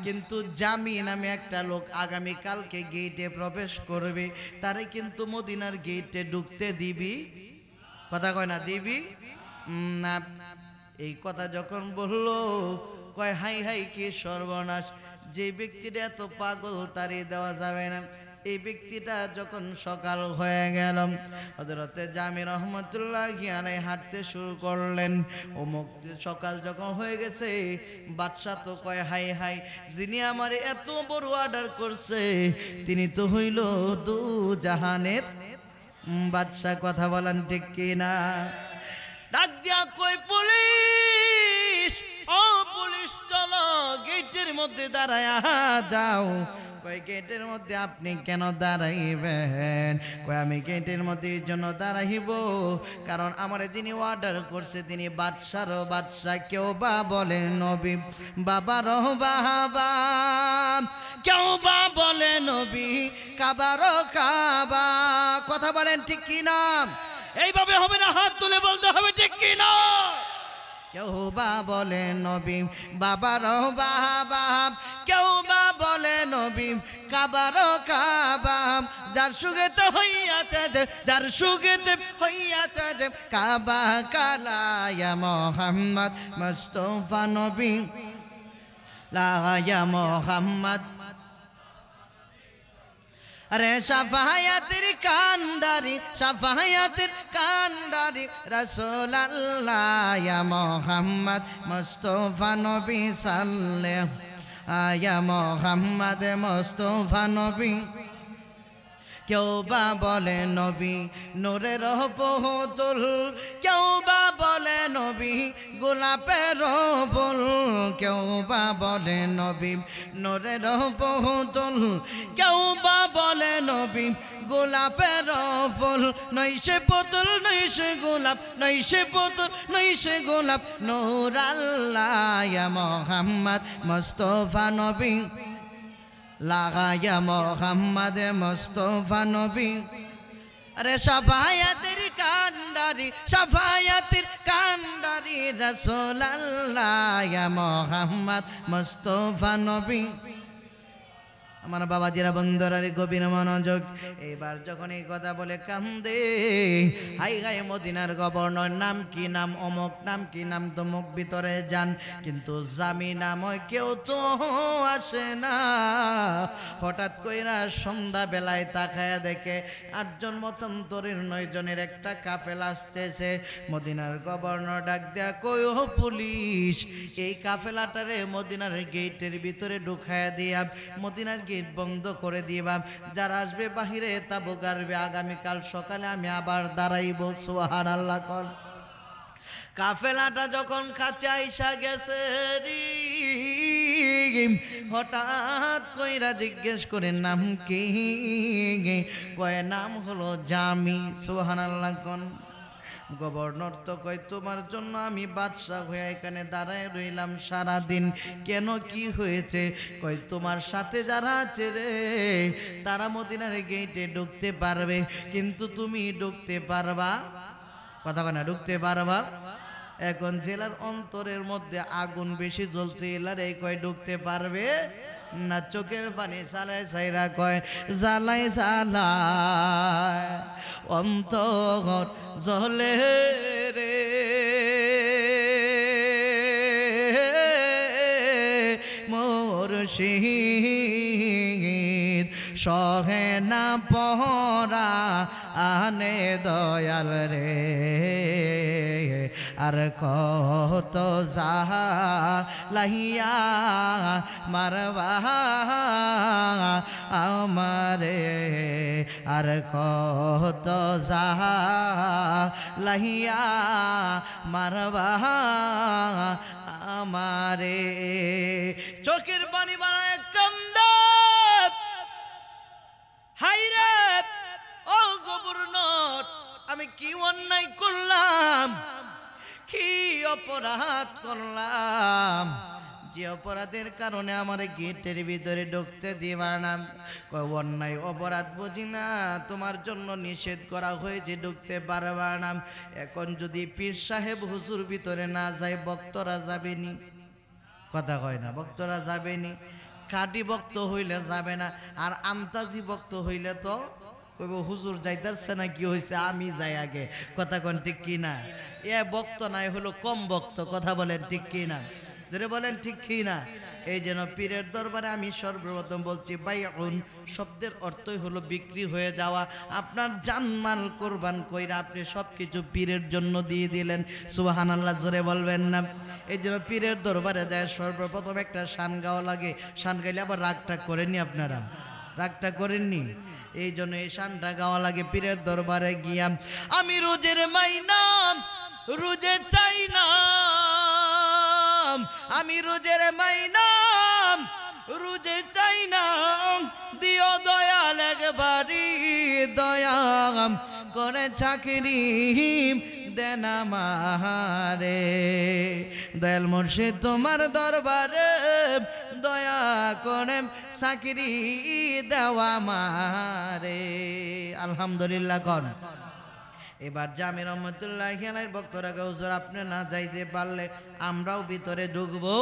কিন্তু জামি নামে একটা লোক আগামী কালকে গেটে প্রবেশ করবে, তারে কিন্তু মদিনার গেটে ঢুকতে দিবি? কথা কয় না, দিবি না? এই কথা যখন বললো কয় হাই হাই কি সর্বনাশ, যে ব্যক্তিটা এত পাগল তারে দেওয়া যাবে না। এই ব্যক্তিটা যখন সকাল হয়ে গেল, হযরতে জামি রহমতুল্লাহি আলাইহি হাঁটতে শুরু করলেন। অমুক সকাল যখন হয়ে গেছে, বাদশা তো কয় হাই হাই, যিনি আমার এত বড় অর্ডার করছে তিনি তো হইল দু জাহানের বাদশা। কথা বলেন ঠিক কিনা? ডাক দিয়া কই পুলিশ, ও পুলিশ চলো গেটের মধ্যে দাঁড়ায়া যাও। কয় গেটের মধ্যে আপনি কেন দাঁড়াইবেন? কয় আমি গেটের মধ্যে এই জন্য দাঁড়াইব কারণ আমার যিনি অর্ডার করছে তিনি বাদশারও বাদশা। কেউ বা বলে নবী, বাবারও বাবা, কেউ বা বলে নবী, কাবারও কাবা। কথা বলেন ঠিক কিনা? এইভাবে হবে না, হাত তুলে বলতে হবে ঠিক কিনা? কেউ বা বলে নবী বাবারও বাবা, কেউ বা বলে নবী কাবারও কাবা। যার সুগেতে হইয়াছে যে, যার সুগেতে হইয়াছে যে কাবা কালায়া মোহাম্মদ মুস্তাফা নবী লায়া মোহাম্মদ। আরে শাফায়াতের কান্ডারি, শাফায়াতের কান্ডারি রাসূলুল্লাহ ইয়া মুহাম্মদ মুস্তাফা নবী সাল্লাল্লাহু ইয়া মুহাম্মদ মুস্তাফা নবী। কেউ বা বলে নবী নূরের বহুতুল, কেউ বা বলে নবী গোলাপের ফুল, কেউ বা বলে নবী নূরের বহুতুল, কেউ বা বলে নবী গোলাপের ফুল। নইসে পুতুল নইসে গোলাপ, নইসে পুতুল নইসে গোলাপ, নূর আল্লাহ ইয়া মুহাম্মদ মুস্তাফা নবী লাগায়া মোহাম্মদ মুস্তাফা নবী। আরে শাফায়াতের কান্ডারি, শাফায়াতের কান্ডারি রাসূলুল্লাহ ইয়া মুহাম্মদ মুস্তাফা নবী। আমার বাবাজিরা বন্ধুরা গভীর মনোযোগ। এইবার যখন এই কথা বলে কান্দে, হাই হাই মদিনার গভর্নর নাম কি, নাম অমুক, নাম কি, নাম তমুক, ভিতরে যান কিন্তু জামি নাম কেউ তো আসে না। হঠাৎ কইরা সন্ধ্যা বেলায় তাকায়া দেখে 8 জন মতান্তরের 9 জনের একটা কাফেলা আসতেছে। মদিনার গভর্নর ডাক দেয়া কই, ও পুলিশ, এই কাফেলাটারে মদিনার গেটের ভিতরে ঢুকায়া দিয়া মদিনার গেট বন্ধ করে দিবা। যারা আসবে বাহিরে তাবু গাড়বে, আগামীকাল সকালে আমি আবার দাঁড়াইব। সুবহানাল্লাহ। কর কাফেলাটা যখন কাছে আইসা গেছে, হঠাৎ কইরা জিজ্ঞেস করে নাম কি? কয় নাম হলো জামি। সুবহানাল্লাহ। কোন গভর্নর তো কয় তোমার জন্য আমি বাদশাহ হয়ে এখানে দাঁড়ায় রইলাম সারাদিন। কেন, কি হয়েছে? কয় তোমার সাথে যারা আছে রে তারা মদিনার গেটে ঢুকতে পারবে, কিন্তু তুমি ঢুকতে পারবা? কথা কয় না, ঢুকতে পারবা? এখন জেলার অন্তরের মধ্যে আগুন বেশি জ্বলছে, এলার এই কয় ঢুকতে পারবে না। চোখের পানি সালাই সাইরা কয় জ্বালাই জ্বালায় অন্তর জ্বলে রে, মুর্শিদ সহে না পরা আনে দয়াল রে আর কত যাহা লাহিয়া মারবা আমারে আর কত যাহা লাহিয়া মারবা আমারে চোখের পানি বানায় কান্দে হাইরে ও গভর্নর আমি কি অন্যায় করলাম কি অপরাধ করলাম যে অপরাধের কারণে আমার গেটের ভিতরে ঢুকতে দিবা না অন্যায় অপরাধ বুঝি না তোমার জন্য নিষেধ করা হয়েছে ঢুকতে পারবা না এখন যদি পীর সাহেব হুজুর ভিতরে না যায় ভক্তরা যাবেনি কথা কয় না ভক্তরা যাবেনি খাঁটি ভক্ত হইলে যাবে না আর আন্তাজি ভক্ত হইলে তো কইব হুজুর যাইতারছে না কি হয়েছে আমি যাই আগে কথা কোন ঠিক কি না এ ভক্ত নাই হলো কম ভক্ত কথা বলেন ঠিক কি না যদি বলেন ঠিক কি না এই যেন পীরের দরবারে আমি সর্বপ্রথম বলছি বাইউন শব্দের অর্থই হলো বিক্রি হয়ে যাওয়া আপনার জানমাল কোরবান কইরা আপনি সবকিছু পীরের জন্য দিয়ে দিলেন সুবহানাল্লাহ জোরে বলবেন না এই জন্য পীরের দরবারে যায় সর্বপ্রথম একটা শান গাওয়া লাগে শান গাইলে আবার রাগটা করেননি আপনারা রাগটা করেননি এই জন্য এই শানটা গাওয়া লাগে পীরের দরবারে গিয়া আমি রোজের মাইনা রোজে চাই না আমি রোজের মাইনা রোজে চাই না দিও দয়াল একবারই দয়া করে চাকরি দেন আমারে দয়াল মুর্শিদ তোমার দরবারে দয়া করে চাকরি দেওয়া আমারে আলহামদুলিল্লাহ কোন এবার জামি রহমতুল্লাহ আলাইহির ভক্তরা হুজুর আপনি না যাইতে পারলে আমরাও ভিতরে ঢুকবো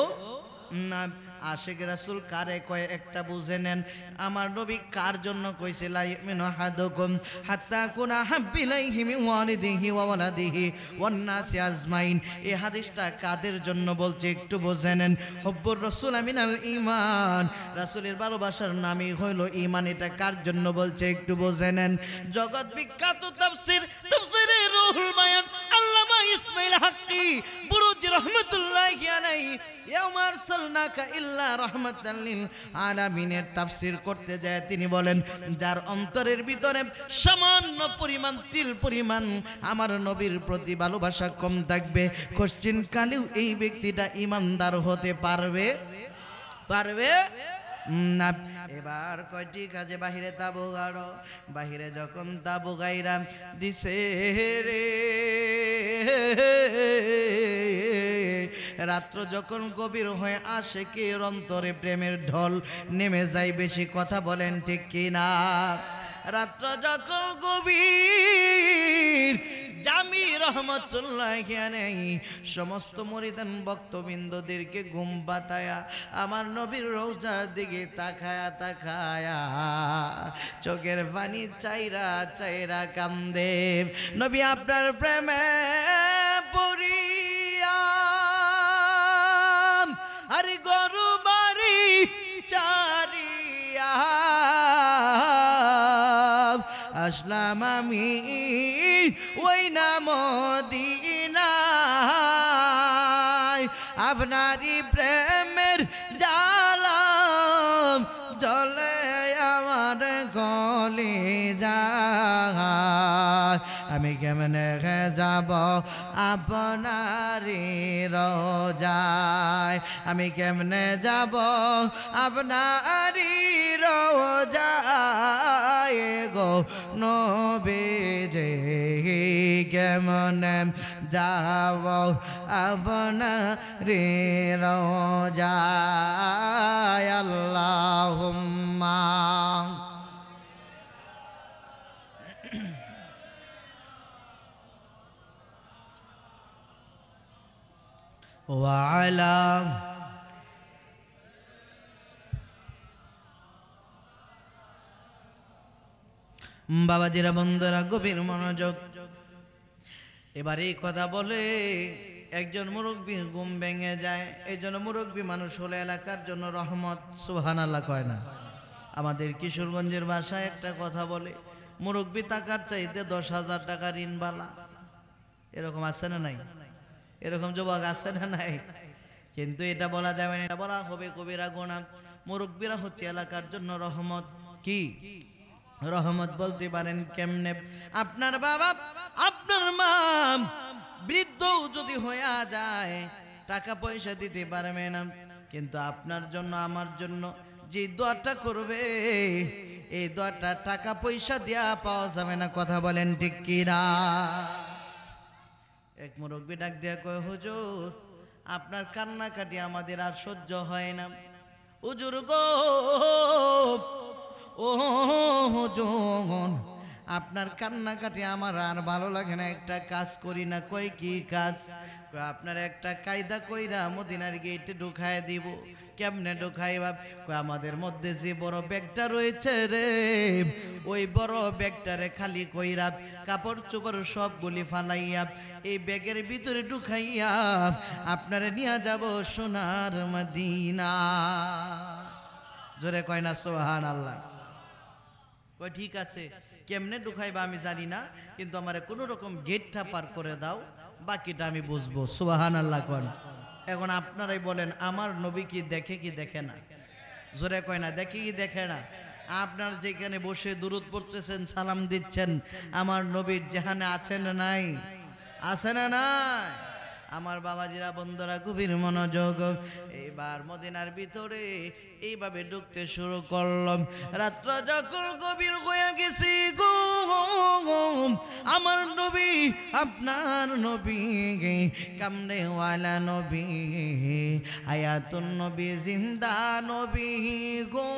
না আশিক রাসূল কারে কয় একটা বুঝে নেন আমার নবী কার জন্য কইছে লা ইউমিনু আহাদুকুম হাত্তা কুনা হাব্বিলাইহি মিন ওয়ালিদিহি ওয়া ওয়ালাদিহি ওয়ান নাসি আজমাইন এই হাদিসটা কাদের জন্য বলছে একটু বুঝে নেন হুব্বুর রাসূল মিনাল ঈমান রাসূলের ভালোবাসার নামই হলো ঈমান এটা কার জন্য বলছে একটু বুঝে নেন জগৎ বিখ্যাত তাফসীর তাফসীরে রুহুল বায়ান আল্লামা ইসমাইল হাক্কি বুরুজি রহমাতুল্লাহি আলাইহি ইয়াউমা আরসালনাকা ইল্লা রাহমাতাল লিল আলামিনের তাফসীর করতে যায় তিনি বলেন যার অন্তরের ভিতরে সামান্য পরিমাণ তিল পরিমাণ আমার নবীর প্রতি ভালোবাসা কম থাকবে কোশ্চিন কালেও এই ব্যক্তিটা ঈমানদার হতে পারবে পারবে না এবার কয়টি কাজে বাহিরে তাবু গাড়ো বাহিরে যখন তাবু গাইরা দিছে রে রাত্র যখন গভীর হয়ে আসে কে অন্তরে প্রেমের ঢল নেমে যায় বেশি কথা বলেন ঠিক কি না রাত্র যখন গভীর জামি রহমতুল্লাহি আলাইহি সমস্ত মুরিদান ভক্তবৃন্দদেরকে ঘুম পাতায়া আমার নবীর রওজার দিকে তাকায়া তাকায়া চোখের পানি চাইরা চাইরা কান্দে নবী আপনার প্রেমে পড়িয়া আরে গরু বাড়ি চারিয়া আসলাম আমি ওই না মদিনায় আপনারই প্রেমের জালাম জলে আমার কলিজা আমি কেমনে যাব আপনারই রোজায় আমি কেমনে যাব আপনারই রোজায় গো নবীজি কেমনে যাব আপনারই রোজায় আল্লাহুম্মা ওয়ালা বাবাজিরা বন্ধুরা গভীর মনোযোগ এবার এই কথা বলে একজন মুরব্বীর ঘুম ভেঙে যায় এই জন্য মুরব্বী মানুষ হলে এলাকার জন্য রহমত সুবহানাল্লাহ কয় না আমাদের কিশোরগঞ্জের ভাষায় একটা কথা বলে মুরব্বী টাকার চাইতে 10,000 টাকা ঋণ বালা, এরকম আছে না নাই? এরকম যুবক আছে না নাই? কিন্তু এটা বলা যাবে না, এটা বলা হবে কবিরা গুনাহ। মুরব্বীরা হচ্ছে এলাকার জন্য রহমত। কি রহমত বলতে পারেন কেমনে? আপনার বাবা আপনার মা বৃদ্ধ যদি হয়ে যায়, টাকা পয়সা দিতে পারবে না, কিন্তু আপনার জন্য আমার জন্য যে দোয়াটা করবে, এই দোয়াটা টাকা পয়সা দিয়া পাওয়া যাবে না। কথা বলেন ঠিক কিনা? এক মুরব্বী ডাক দিয়া কয়, হুজুর আপনার কান্নাকাটি আমাদের আর সহ্য হয় না। হুজুর গো, ও হুজুর আপনার কান্নাকাটি আমার আর ভালো লাগে না, একটা কাজ করি না। কই কি কাজ? আপনার একটা কায়দা কইরা মদিনার গেটে ঢুকায় দিব। কেমনে ঢুকাইবা? আমাদের মধ্যে যে বড় ব্যাগটা রয়েছে রে, ওই বড় ব্যাগটারে খালি কইরা কাপড় চোপড় সবগুলি ফালাইয়া এই ব্যাগের ভিতরে ঢুকাইয়া আপনারে নিয়ে যাব সোনার মদিনা। জোরে কয় না সুবহানাল্লাহ? কয় ঠিক আছে, কেমনে ঢুকাইবা আমি জানি না, কিন্তু আমারে কোনো রকম গেটটা পার করে দাও, বাকিটা আমি বুঝবো। সুবহানাল্লাহ কোন? এখন আপনারাই বলেন, আমার নবী কি দেখে কি দেখে না? জোরে কয় না, দেখে কি দেখে না? আপনার যেখানে বসে দুরূদ পড়তেছেন, সালাম দিচ্ছেন, আমার নবীর যেখানে আছেন নাই? আছে না নাই? আমার বাবাজিরা, বন্ধুরা, গভীর মনোযোগ। এইবার মদিনার ভিতরে এইভাবে ঢুকতে শুরু করলাম। রাত্র যখন গভীর হয়ে গেছি গো, আমার নবী আপনার নবী কামড়েওয়ালা নবী, হায়াতুন নবী, জিন্দা নবী গো।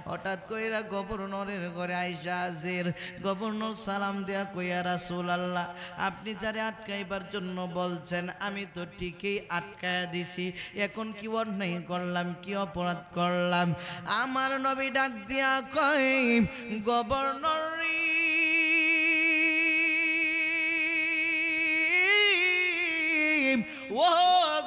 হঠাৎ কইরা গভর্নরের ঘরে আইসা হাজির। গভর্নর সালাম দেয়া কইয়া, রাসূলুল্লাহ আপনি যারে আটকাইবার জন্য বলছেন, আমি তো ঠিকই আটকায়া দিছি, এখন কি অন্যায় করলাম, কি অপরাধ করলাম? আমার নবী ডাক দিয়া কয়, গভর্নর ও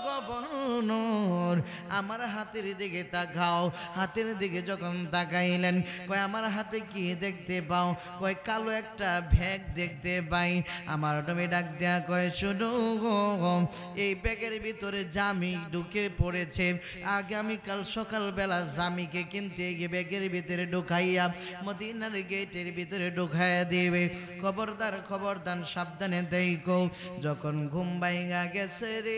গভর্নর, আমার হাতের দিকে তাকাও। হাতের দিকে যখন তাকাইলেন, কয় আমার হাতে কি দেখতে পাও? কয় কালো একটা ব্যাগ দেখতে পাই। আমার নবী ডাক দেয়া কয়, শুনো এই ব্যাগের ভিতরে জামি ঢুকে পড়েছে। আগামীকাল সকালবেলা জামিকে কিনতে গিয়ে ব্যাগের ভিতরে ঢুকাইয়া মদিনার গেটের ভিতরে ঢুকাইয়া দিবে। খবরদার খবরদার, সাবধানে দেখো। যখন ঘুম ভাইঙা গেছে রে,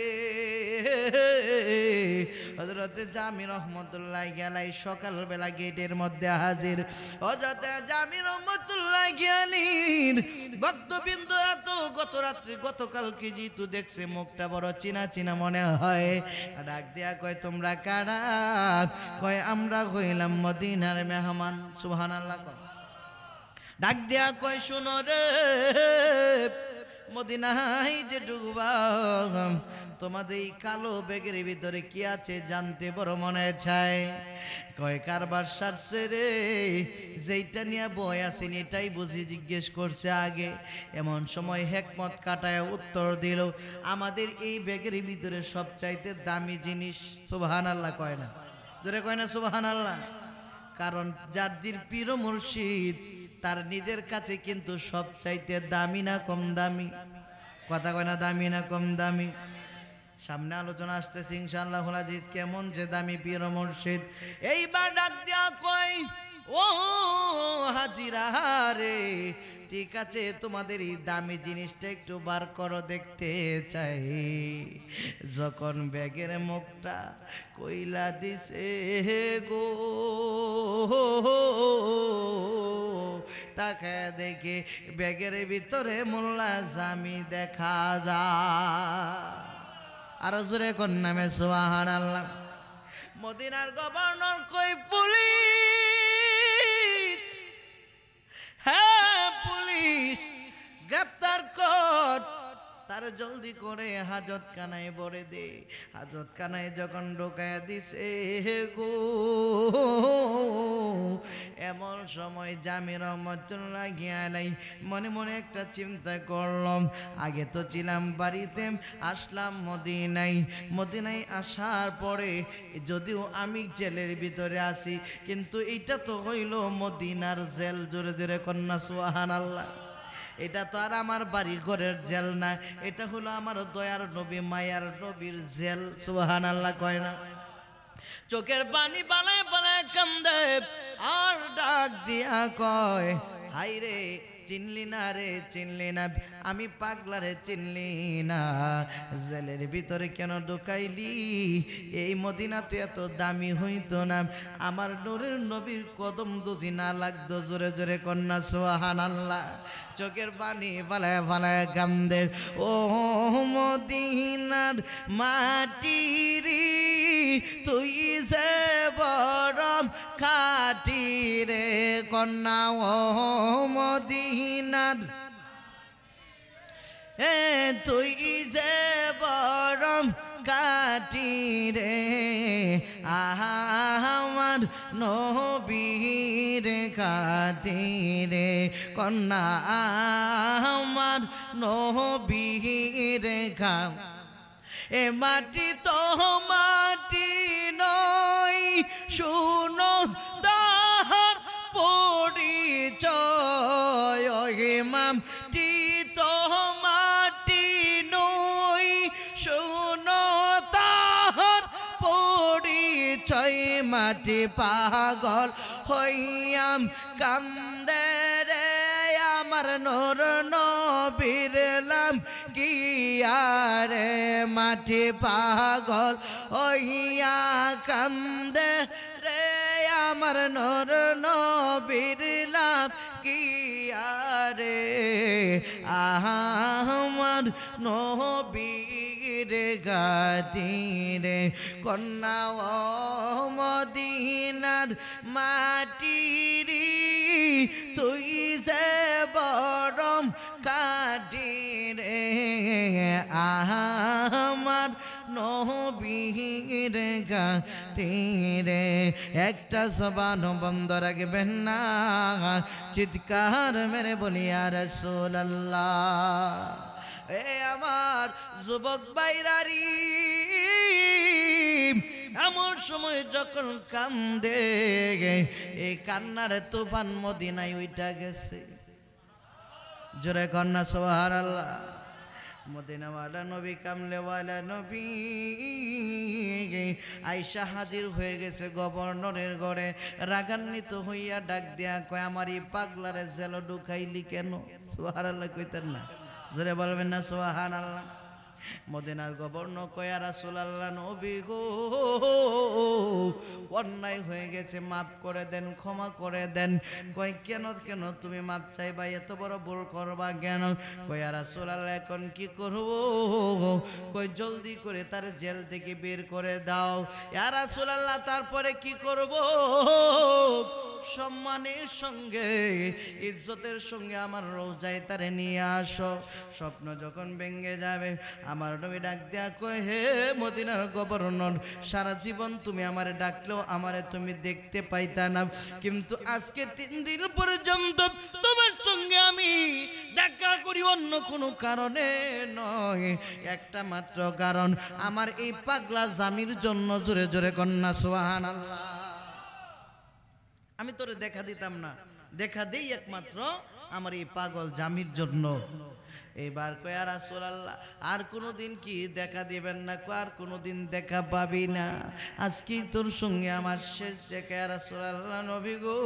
হযরতে জামি রহমতুল্লাহি আলাইহি সকালবেলা গেটের মধ্যে হাজির। হযরতে জামি রহমতুল্লাহি আলাইহির ভক্তবৃন্দরা তো গত রাত্রি গতকালকে যেহেতু দেখছে, মুখটা বড় চিনা চিনা মনে হয়। ডাক দেয়া কয়, তোমরা কারা? কয় আমরা হইলাম মদিনার মেহমান। সুবহানাল্লাহ। ডাক দেয়া কয়, শুনো রে, মদিনায় যে ডুবা, তোমাদের এই কালো ব্যাগের ভিতরে কি আছে জানতে বড় মনে চায়। কয় কারবার সারছে রে, যেইটা নিয়ে বয় আছেন এটাই বুঝি জিজ্ঞেস করছে আগে। এমন সময় হেকমত কাটায় উত্তর দিল, আমাদের এই ব্যাগের ভিতরে সবচাইতে দামি জিনিস। সুবহানাল্লাহ কয় না? জোরে কয় না সুবহানাল্লাহ? কারণ যার জির পীর মুর্শিদ, তার নিজের কাছে কিন্তু সবচাইতে দামি না কম দামি? কথা কয় না, দামি না কম দামি? সামনে আলোচনা আসতেছে ইনশাআল্লাহুল আজিজ, কেমন যে দামি পীর মুর্শিদ। এইবার ডাক দিয়া কয়, ও হাজিরা রে, ঠিক আছে, তোমাদের এই দামি জিনিসটা একটু বার করো, দেখতে চাই। যখন ব্যাগের মুখটা কইলা দিছে গো, তাকে দেখে ব্যাগের ভিতরে মোল্লা জামি দেখা যায়। আর জোরে কোন নামে সুবহানাল্লাহ। মদিনার গভর্নর কই, পুলিশ, হ্যাঁ পুলিশ, গ্রেপ্তার কর তার জলদি করে হাজতখানায় ভরে দে। হাজতখানায় যখন ঢোকায় দিছে গো, এমন সময় জামি রহমতুল্লাহি আলাইহি মনে মনে একটা চিন্তা করলাম, আগে তো ছিলাম বাড়িতে, আসলাম মদিনায়। মদিনায় আসার পরে যদিও আমি জেলের ভিতরে আছি, কিন্তু এটা তো হইল মদিনার জেল। জোরে জোরে কন্যা সুবহানাল্লাহ। এটা তো আর আমার বাড়ি ঘরের জেল না, এটা হলো আমার দয়ার নবী মায়ার নবীর জেল। সুবহানাল্লাহ কয় না? চোখের পানি বালায় বালায় কান্দে আর ডাক দিয়া কয়, হাই রে চিনলি না রে, চিনলি না, আমি পাগলা রে, চিনলি না, জেলের ভিতরে কেন ঢুকাইলি? এই মদিনা তো এত দামি হইতো না, আমার নূরের নবীর কদম দুজি না লাগতো। জোরে জোরে কন্যা সুবহানাল্লাহ। চোখের পানি ফালায় ফালায় কান্দে, ও মদিনার মাটি রে, তুই যে বড় খাটি রে কন্যা, ও মদিনার তুই যে বড় খাটি রে, আমার নবীর খাতিরে কন্যা, আমার নবীর খা। এ মাটি তো মাটি নয়, শুনো তাহার পরিচয়। মাটি তো মাটি নয়, শুনো তাহার পরিচয়। মাটি পাগল হইয়াম কান্দে রে, আমার নূর নবীর লাম গিয়া রে। মাটি পাগল হইয়া কান্দে রে, আমার নূর নবীর লাম গিয়া রে। আমার নবীর গাতিরে কন্যা, ও মদিনার মাটি রে, তুই যে বড় কাটি রে, আমার নবীর গাতিরে। একটা জবান বন্ধ রাখবেন না, চিৎকার মেরে বলি ইয়া রাসূলুল্লাহ। এ আমার যুবক ভাইরারি, এমন সময় যখন কান্দে, এই কান্নার তুফান মদিনায় উইঠা গেছে। জোরে কন্যা সুবহানাল্লাহ। মদিনাওয়ালা নবী, কামলেওয়ালা নবী আয়েশা হাজির হয়ে গেছে গভর্নরের ঘরে। রাগান্বিত হইয়া ডাক দিয়া কয়, আমার এই পাগলারে জেল ঢুকাইলি কেন? সুবহানাল্লাহ কইতেন না? জোরে বলবেন না সুবহানাল্লাহ? মদিনার গভর্নর কয়া, রাসূলুল্লাহ নবী গো, অন্যায় হয়ে গেছে, মাফ করে দেন, ক্ষমা করে দেন। কয় কেন কেন তুমি মাপ চাইবা, এত বড় ভুল করবা কেন? কয়া, রাসূলুল্লাহ এখন কি করব? কই জলদি করে তার জেল থেকে বের করে দাও। ইয়া রাসূলুল্লাহ তারপরে কি করব? সম্মানের সঙ্গে ইজ্জতের সঙ্গে আমার রোজায় তারে নিয়ে আসো। স্বপ্ন যখন ভেঙে যাবে, আমার নবী ডাক দেয়া কয়, হে মদিনার গভর্নর, সারা জীবন তুমি আমারে ডাকলেও আমারে তুমি দেখতে পাইতা না, কিন্তু আজকে 3 দিন পর্যন্ত তোমার সঙ্গে আমি দেখা করি অন্য কোনো কারণে নয়, একটা মাত্র কারণ, আমার এই পাগলা জামির জন্য। জোরে জোরে কন্যা সুবহানাল্লাহ। আমি তোরে দেখা দিতাম না, দেখা দেই একমাত্র আমার এই পাগল জামির জন্য। এবার কয়, ইয়া রাসূলুল্লাহ আর কোনোদিন কি দেখা দিবেন না? আর কোনোদিন দেখা পাবি না, আজকেই তোর সঙ্গে আমার শেষ দেখা। ইয়া রাসূলুল্লাহ নবী গো,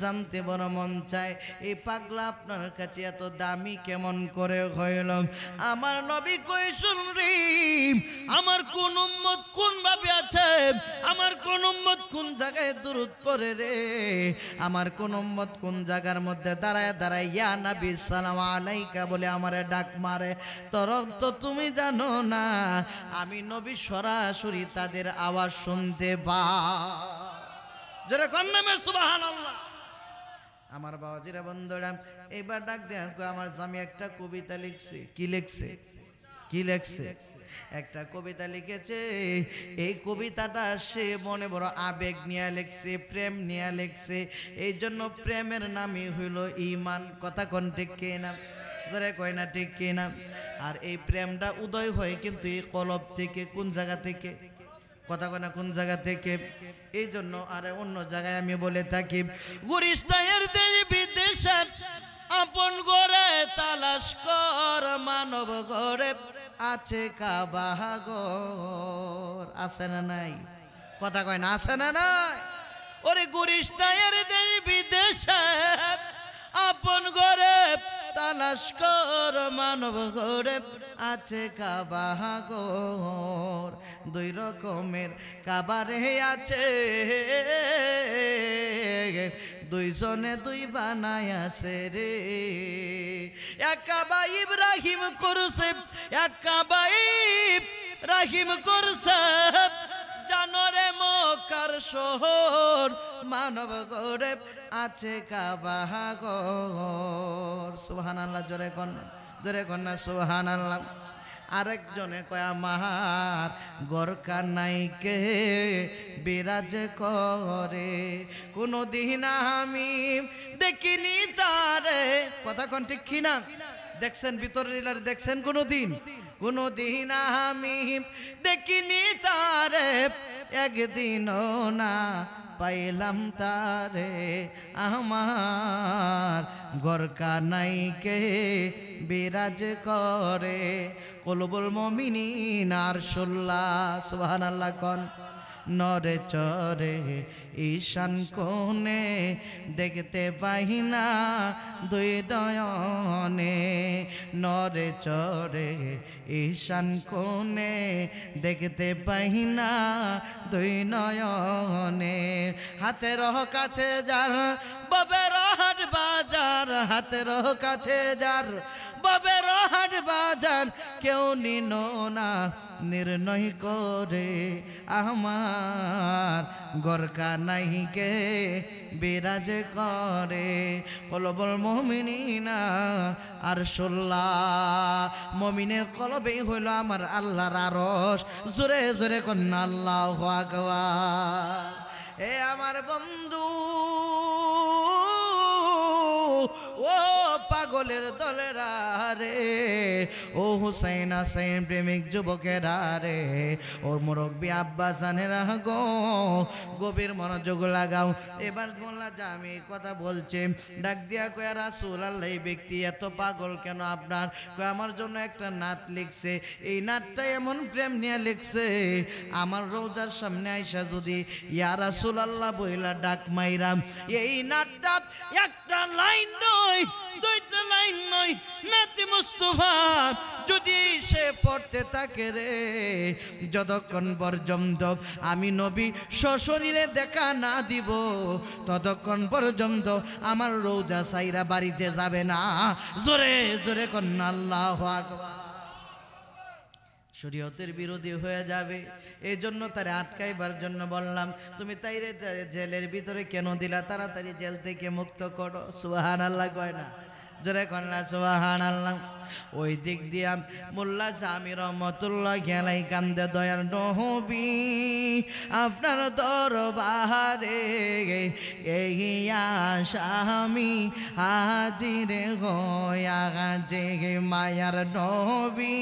জানতে বড় মন চায় এই পাগলা আপনার কাছে এত দামি কেমন করে হইল? আমার নবী কই, শুন রে, আমার কোন উম্মত কোন ভাবে আছে, আমার কোন উম্মত কোন জায়গায় দুরূদ পড়ে রে, আমার কোন উম্মত কোন জায়গার মধ্যে দাঁড়ায় দাঁড়ায় ইয়া নবী সালাম আলাইকা বলে আমারে ডাক মারে, তোর তো তুমি জানো না আমি নবী সরাসরি তাদের আওয়াজ শুনতে পাই। যারা কন্নামে সুবহানাল্লাহ। আমার বাবাজিরা বন্ধুরা, এইবার ডাক দেয়া আমার স্বামী একটা কবিতা লিখছে। কি লিখছে? কি লিখছে? একটা কবিতা লিখেছে। এই কবিতাটা সে মনে বড় আবেগ নিয়ে লিখছে, প্রেম নিয়ে লিখছে। এই জন্য প্রেমের নামই হইল ঈমান। কথা কোন ঠিক কিনা? যারা কয় না ঠিক কিনা? আর এই প্রেমটা উদয় হয় কিন্তু এই কলব থেকে। কোন জায়গা থেকে? কথা কয় না কোন জায়গা থেকে? এই জন্য আরে অন্য জায়গায় আমি বলে থাকি, গুরিস্তায়ের দেশ বিদেশে আপন করে তালাশ কর, মানব ঘরে আছে কাবা ঘর। আছে না নাই? কথা কয় না আছে না নাই? ওরে গুরিস্তায়ের দেশ বিদেশে আপন ঘরে তালাশ কর, মানব ঘরে আছে কাবা ঘর। দুই রকমের কাবারে আছে, দুইজনে দুই বানায় আছে রে। এক কাবা ইব্রাহিম করছে, এক কাবা ইব্রাহিম করছে, জানরে মক্কার শহর, মানব গড়ে আছে কাবা ঘর। সুবহানাল্লাহ, জোরে কোন, জোরে কোন না সুবহানাল্লাহ। আরেকজনে কয় আমার গরকা নাইকে বিরাজ করে, কোনো দিন আমি দেখিনি তারে। কথা কোন ঠিক কিনা? দেখছেন ভিতরের দেখছেন? কোনো দিন, কোনো দিন আমি দেখিনি তারে, একদিনও না পাইলাম তারে। আমার গরকা নাইকে বিরাজ করে, কলবুল মুমিনিন আরশুল্লাহ। সুবহানাল্লাহ কোন। নরে চরে ঈশান কোণে দেখতে পাই না দুই নয়নে, নরে চরে ঈশান কোণে দেখতে পাই না দুই নয়নে। হাতের কাছে যার বাবের হাট বাজার, হাতের কাছে যার বাবের হাট বাজার, কেউ নিন না নির্ণয় করে। আমার গরকা নাইকে বিরাজ করে, কলবুল মুমিনিনা আরশুল্লাহ। মুমিনের কলবে হইল আমার আল্লাহর আরশ। জোরে জোরে কন্যা আল্লাহু আকবার। এ আমার বন্ধু, ও পাগলের দলেরা রে, ও হুসাইন হাসাইন প্রেমিক যুবকেরা রে, ও মুরব্বী আব্বা জানেরা গো, গভীর মনোযোগ লাগাও। এবার মোল্লা জামি কথা বলছে, ডাক দিয়া কয় রাসূলুল্লাহ, এই ব্যক্তি এত পাগল কেন আপনার? কয় আমার জন্য একটা নাত লিখছে, এই নাতটা এমন প্রেম নিয়ে লিখছে, আমার রোজার সামনে আইসা যদি ইয়া রাসূলুল্লাহ বইলা ডাক মাইরাম, এই নাতটা একটা লাইন নয়, দুইটা লাইন নয়, নাতি মুস্তাফা যদি সে পড়তে থাকে রে, যতক্ষণ পর্যন্ত আমি নবী সশরীরে দেখা না দিব, ততক্ষণ পর্যন্ত আমার রোজা সাইরা বাড়িতে যাবে না। জোরে জোরে কন্যা আল্লাহু আকবার। শরীয়তের বিরোধী হয়ে যাবে, এই জন্য তারে আটকাইবার জন্য বললাম, তুমি তাইরে জেলের ভিতরে কেন দিলা? তাড়াতাড়ি জেল থেকে মুক্ত করো। সুবহানাল্লাহ কয় না? জোরে কন্যা সুবহানাল্লাহ। ওই দিক দিয়া মোল্লা জামি রহমতুল্লাহ খেলাই কান্দে, দয়ার নবী আপনার দরবারে এই আসামি হাজির হইয়া যে, মায়ার নবী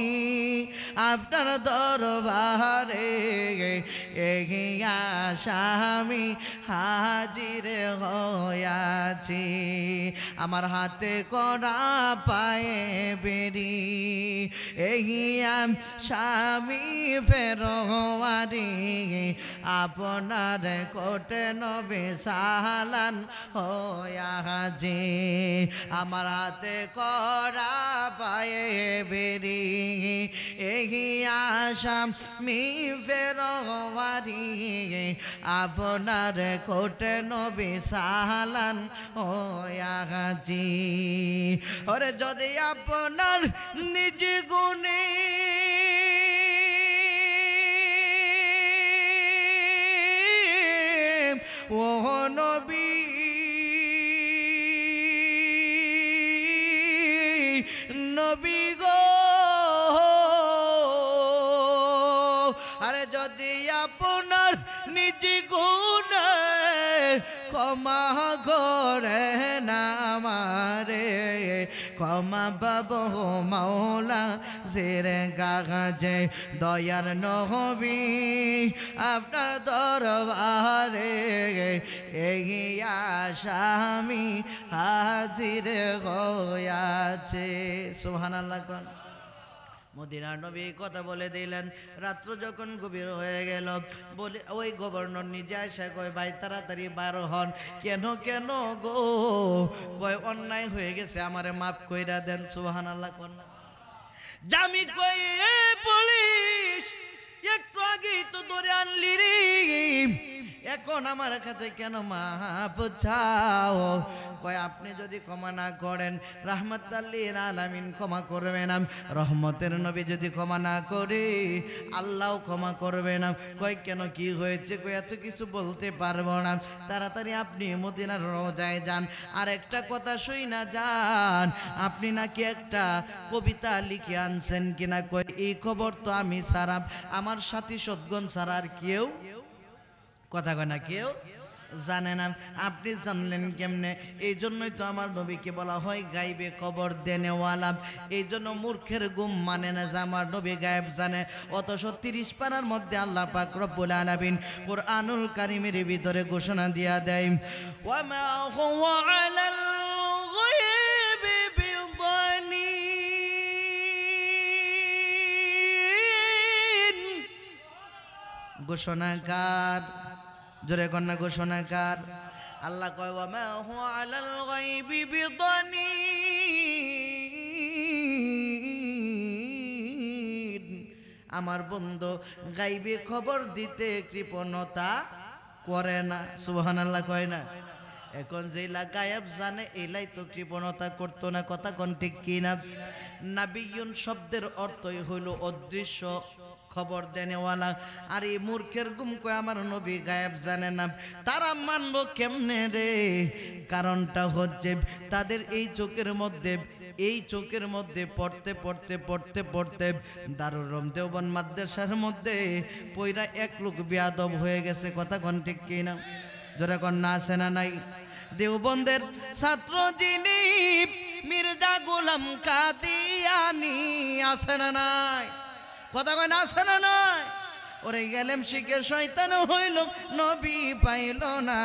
আপনার দরবারে এই আসামি হাজির হইয়াছি, আমার হাতে করা পায়ে বেরি এই স্বামী ফেরোয়ারি, আপনার কোটে নবে সালান হইয়াছি, আমার হাতে করা পায়ে বেরি এই স্বামী ফেরোয়ারি, আপনার কোটে নবে সালান হইয়াছি। ওরে যদি আপনার নিজ গুণে ও নবী নবী গো আরে যদি আপনার নিজ গুণে ক্ষমা করে না আমারে ক্ষমা পাবো মাওলা জেরে গাছে দয়ার নবী আপনার দরবারে এই আসামি হাজির হইয়াছে সুবহানাল্লাহ কোন মদিনার নবী কথা বলে দিলেন রাত্র যখন গভীর হয়ে গেল বলে ওই গভর্নর নিজে এসে কয় ভাই তাড়াতাড়ি বার হন কেন কেন গো কয় অন্যায় হয়ে গেছে আমারে মাফ কইরা দেন সুবহানাল্লাহ কোন জামি কই পুলিশ একটু আগেই তো ধরে আনলি রে এখন আমার কাছে কেন মাপ চাও কয় আপনি যদি ক্ষমা না করেন রাহমাতাল লিল আলামিন ক্ষমা করবে না রহমতের নবী যদি ক্ষমা না করে আল্লাহও ক্ষমা করবে না কয় কেন কি হয়েছে কয় এত কিছু বলতে পারবো না তাড়াতাড়ি আপনি মদিনার রওজায় যান আর একটা কথা শুই না যান আপনি নাকি একটা কবিতা লিখে আনছেন কিনা কয় এই খবর তো আমি ছাড়া আমার সাথী সদ্গণ ছাড়া আর কেউ কথা কয় না কেউ জানে না আপনি জানলেন কেমনে এই জন্যই তো আমার নবীকে বলা হয় গাইবে খবর দেনেওয়ালা এই জন্য মূর্খের গুম মানে না যে আমার নবী গায়েব জানে অথচ 30 পারার মধ্যে আল্লাহ পাক রব্বুল আলামিন কুরআনুল কারীমের ভিতরে ঘোষণা দিয়া দেয় ওয়া মা হুয়া আলাল গায়বি বিদানিন ঘোষণাকার জোরে কন্যা ঘোষণাকার আল্লাহ কয় ওয়া মা হুয়া আলাল গায়বি বিদানিন আমার বন্ধু গায়বী খবর দিতে কৃপণতা করে না সুবহানাল্লাহ কয় না এখন যেইলা গায়েব জানে এলাই তো কৃপণতা করতো না কথা কোন ঠিক কিনা নাবিয়ুন শব্দের অর্থই হইল অদৃশ্য খবর দেনেওয়ালা আর এই মূর্খের গুম কয় আমার নবী গায়েব জানে না তারা মানবো কেমনে রে কারণটা হচ্ছে তাদের এই চোখের মধ্যে পড়তে দারুল উলুম দেওবন্দ মাদ্রাসার মধ্যে পয়রা এক লোক বেয়াদব হয়ে গেছে কথা কোন ঠিক কিনা যারা কোন না আছে না নাই দেওবন্দের ছাত্র যিনি মির্জা গোলাম কাদিয়ানি আছে না নাই কথা কয় না আছে না নাই ওরে গেলেম শিখে শয়তান হইল নবী পাইল না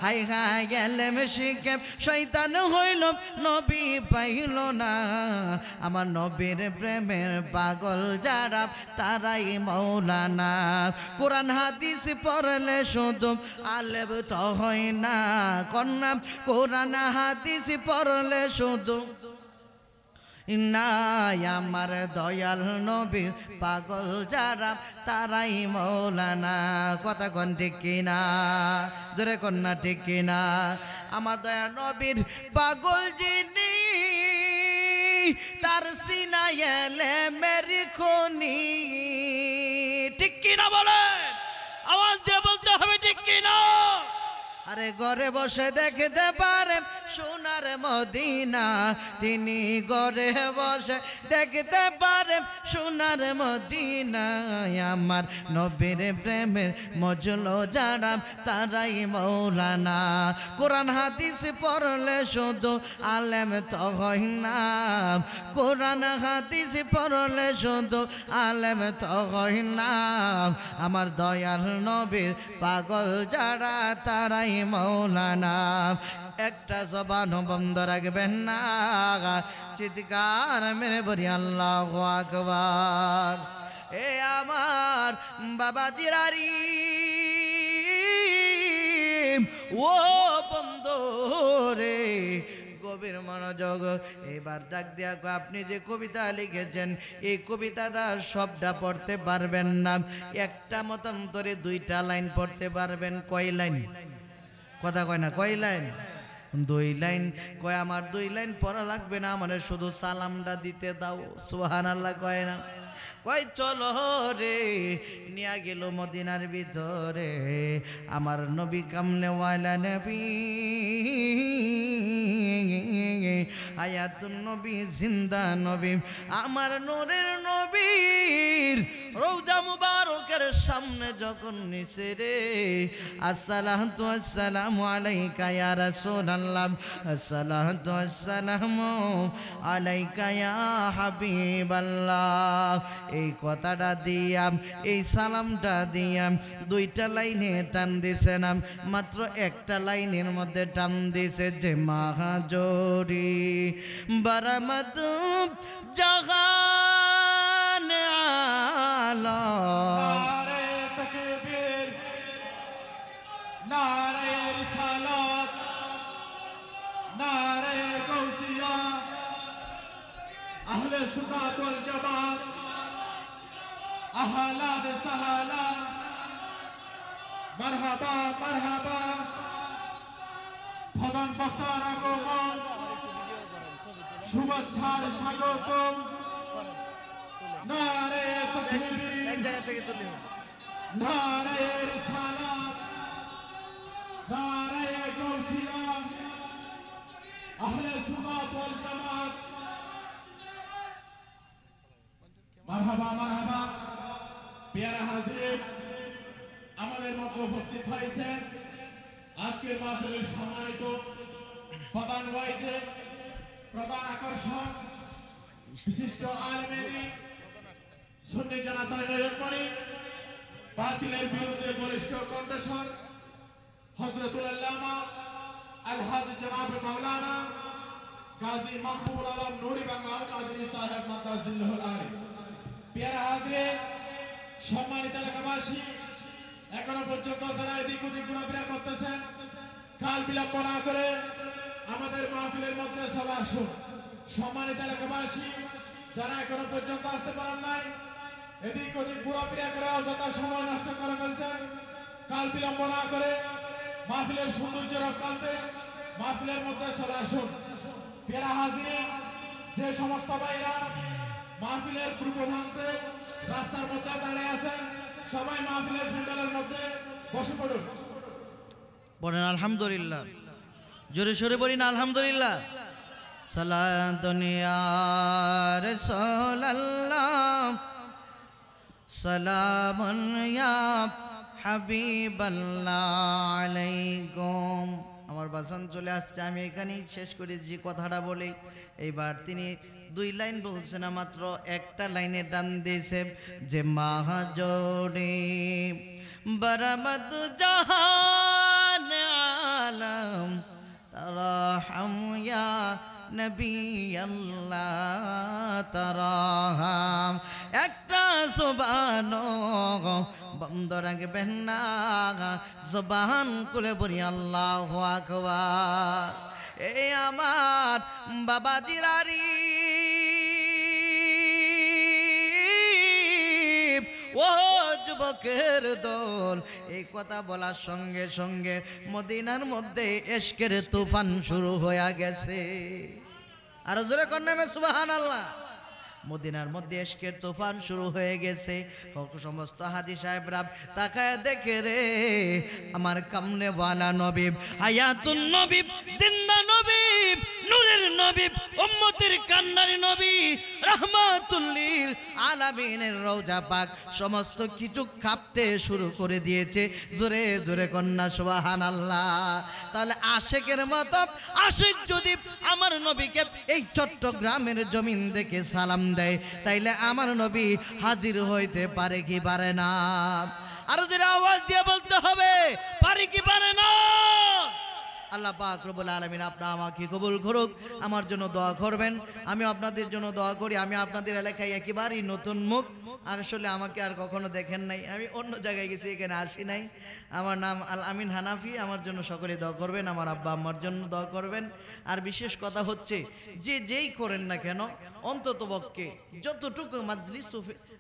হাই হাই গেলেম শিখে শয়তান হইল নবী পাইল না আমার নবীর প্রেমের পাগল যারা তারাই মৌলানা কোরআন হাদিস পড়লে শুধু আলেম তো হয় না কন্যা কোরআন হাদিস পড়লে শুধু নাই আমার দয়াল নবীর পাগল যারা তারাই মৌলানা কথা কোন ঠিক কিনা জোরে কন্যা ঠিক কিনা আমার দয়াল নবীর পাগল যিনি তার সিনায় এলে মেরি খনি ঠিক কিনা বলেন আওয়াজ দিয়ে বলতে হবে ঠিক কিনা আরে ঘরে বসে দেখতে পারে সোনার মদিনা তিনি ঘরে বসে দেখতে পারে সোনার মদিনা আমার নবীর প্রেমের মজলো যারা তারাই মৌলানা কোরআন হাদিস পড়লে শুধু আলেম তো হয় না কোরআন হাদিস পড়লে শুধু আলেম তো হয় না আমার দয়াল নবীর পাগল যারা তারাই মৌলানা একটা জবান বন্ধ রাখবেন না চিৎকার মেরে বলি আল্লাহু আকবার এ আমার বাবা জিরারি ও বন্ধু রে গভীর মনোযোগ এবার ডাক দিয়া আপনি যে কবিতা লিখেছেন এই কবিতাটা সবটা পড়তে পারবেন না একটা মতান্তরে 2টা লাইন পড়তে পারবেন কয় লাইন কথা কয় না কয় লাইন 2 লাইন কয় আমার 2 লাইন পড়া লাগবে না মানে শুধু সালামটা দিতে দাও সুবহানাল্লাহ কয় না কয় চলো রে নিয়া গেল মদিনার ভিতরে আমার নবী কামলেওয়ালা নবী হায়াতুন নবী জিন্দা নবী আমার নূরের নবীর রওজা মুবারকের সামনে যখন নিচে রে আসসালাতু আসসালামু আলাইকা ইয়া রাসূলুল্লাহ আসসালাতু আসসালামু আলাইকা ইয়া হাবিবাল্লাহ এই কথাটা দিয়াম এই সালামটা দিয়াম দুইটা লাইনে টান দিছে না মাত্র একটা লাইনের মধ্যে টান দিছে যে মাহাজরি বারামত জাহান আলা নারে তাকবীর নারে রিসালাত নারে গাউসিয়া আহলে সুন্নাত ওয়াল জামাত আহলাদ সাহালা মারহাবা মারহাবা প্রধান বক্তার আগমন শুভেচ্ছার স্বাগতম নারে তাকবীর এক জায়গা থেকে তুলি নারে রিসালাত নারে গাউসিয়া আহলে সুন্নাত ওয়াল জামাত মারহাবা মারহাবা প্রিয় হাজির আমাদের মধ্যে উপস্থিত হয়েছেন আজকের মাহফিলের সম্মানিত প্রধান ওয়াইজে প্রধান আকর্ষণ বিশিষ্ট আলেমে দ্বীন সুন্নি জানাতার নয়নমণি বাতিলের বিরুদ্ধে বলিষ্ঠ কণ্ঠস্বর হযরতুল আল্লামা আল-হাজী জনাব মাওলানা গাজী মাহবুবুল আলম নুরি বাংলা আল কাদরি সাহেব মাদ্দাজিল্লাহুল আলী প্রিয় হাজির সম্মানিত এলাকাবাসী এখনো পর্যন্ত যারা এদিক ওদিক ঘোরাফেরা করতেছেন কাল বিলম্ব না করে আমাদের মাহফিলের মধ্যে চলে আসুন সম্মানিত এলাকাবাসী যারা এখনো পর্যন্ত আসতে পারেন নাই এদিক ওদিক ঘোরাফেরা করে অযথা সময় নষ্ট করে ফেলছেন কাল বিলম্ব না করে মাহফিলের সৌন্দর্য রক্ষার্থে মাহফিলের মধ্যে চলে আসুন প্রিয় হাজির যে সমস্ত ভাইরা মাহফিলের পূর্ব প্রান্তে রাস্তার মধ্যে দাঁড়িয়ে আছেন সবাই মাহফিলের প্যান্ডেলের মধ্যে বসে পড়ুন বলেন আলহামদুলিল্লাহ জোরে সোরে বলেন আলহামদুলিল্লাহ সালাতুন ইয়া রাসূলুল্লাহ সালামুন ইয়া হাবিবাল্লাহ আলাইকুম আমার বাসান চলে আসছে আমি এখানেই শেষ করে যে কথাটা বলি এইবার তিনি দুই লাইন বলছেন না মাত্র একটা লাইনে টান দিয়েছে যে মাহাজরে বারামত জাহান আলম তারাহম ইয়া নবী আল্লাহ তারাহম একটা সুবহান বন্ধ রাখবেন না জবান খুলে বলি আল্লাহু আকবার এই আমার বাবাজিরারি ও যুবকের দল এই কথা বলার সঙ্গে সঙ্গে মদিনার মধ্যে ইশকের তুফান শুরু হয়ে গেছে আর জোরে কন্যামে সুবহানাল্লাহ মদিনার মধ্যে ইশকের তুফান শুরু হয়ে গেছে সমস্ত হাজী সাহেবরা তাকায় দেখে রে আমার কামনে ওয়ালা নবী হায়াতুন নবী জিন্দা নবী নূরের নবী উম্মতের কান্নারি নবী রাহমাতুল লিল আলামিনের রওজা পাক সমস্ত কিছু কাঁপতে শুরু করে দিয়েছে জোরে জোরে কন্যা সুবহানাল্লাহ তাহলে আশিকের মতো আশিক যদি আমার নবীকে এই চট্টগ্রামের জমিন দেখে সালাম দেয় তাইলে আমার নবী হাজির হইতে পারে কি পারে না আর যদি আওয়াজ দিয়ে বলতে হবে পারে কি পারে না আল্লাহ পাক রব্বুল আলামিন আপনারা আমাকে কবুল করুক আমার জন্য দোয়া করবেন আমি আপনাদের জন্য দোয়া করি আমি আপনাদের এলাকায় একেবারেই নতুন মুখ আসলে আমাকে আর কখনো দেখেন নাই আমি অন্য জায়গায় গেছি এখানে আসি নাই আমার নাম আল আমিন হানাফি আমার জন্য সকলে দোয়া করবেন আমার আব্বা আম্মার জন্য দোয়া করবেন আর বিশেষ কথা হচ্ছে যে যেই করেন না কেন অন্তত পক্ষে যতটুকু মাজলিস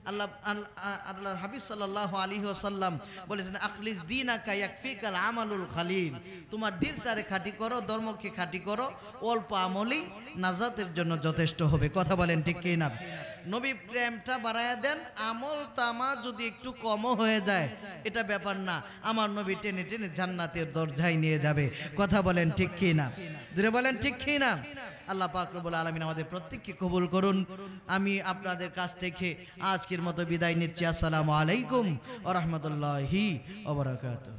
আল্লাহর হাবিব সাল্লাল্লাহু আলাইহি ওয়াসাল্লাম বলেছেন আখলিস দীনাকা ইয়াকফিকাল আমালুল খালিল তোমার দিলটারে খাঁটি করো, ধর্মকে খাঁটি করো, অল্প আমলই নাজাতের জন্য যথেষ্ট হবে। কথা বলেন ঠিক কি না? নবী প্রেমটা বাড়ায়া দেন, আমল তামা যদি একটু কমও হয়ে যায় এটা ব্যাপার না, আমার নবী টেনে টেনে জান্নাতের দরজায় নিয়ে যাবে। কথা বলেন ঠিক কি না? ধীরে বলেন ঠিক কি না? আল্লাহ পাক রব্বুল আলামিন আমাদের প্রত্যেককে কবুল করুন। আমি আপনাদের কাছ থেকে আজকের মতো বিদায় নিচ্ছি। আসসালামু আলাইকুম ওয়া রাহমাতুল্লাহি ওয়া বারাকাতুহু।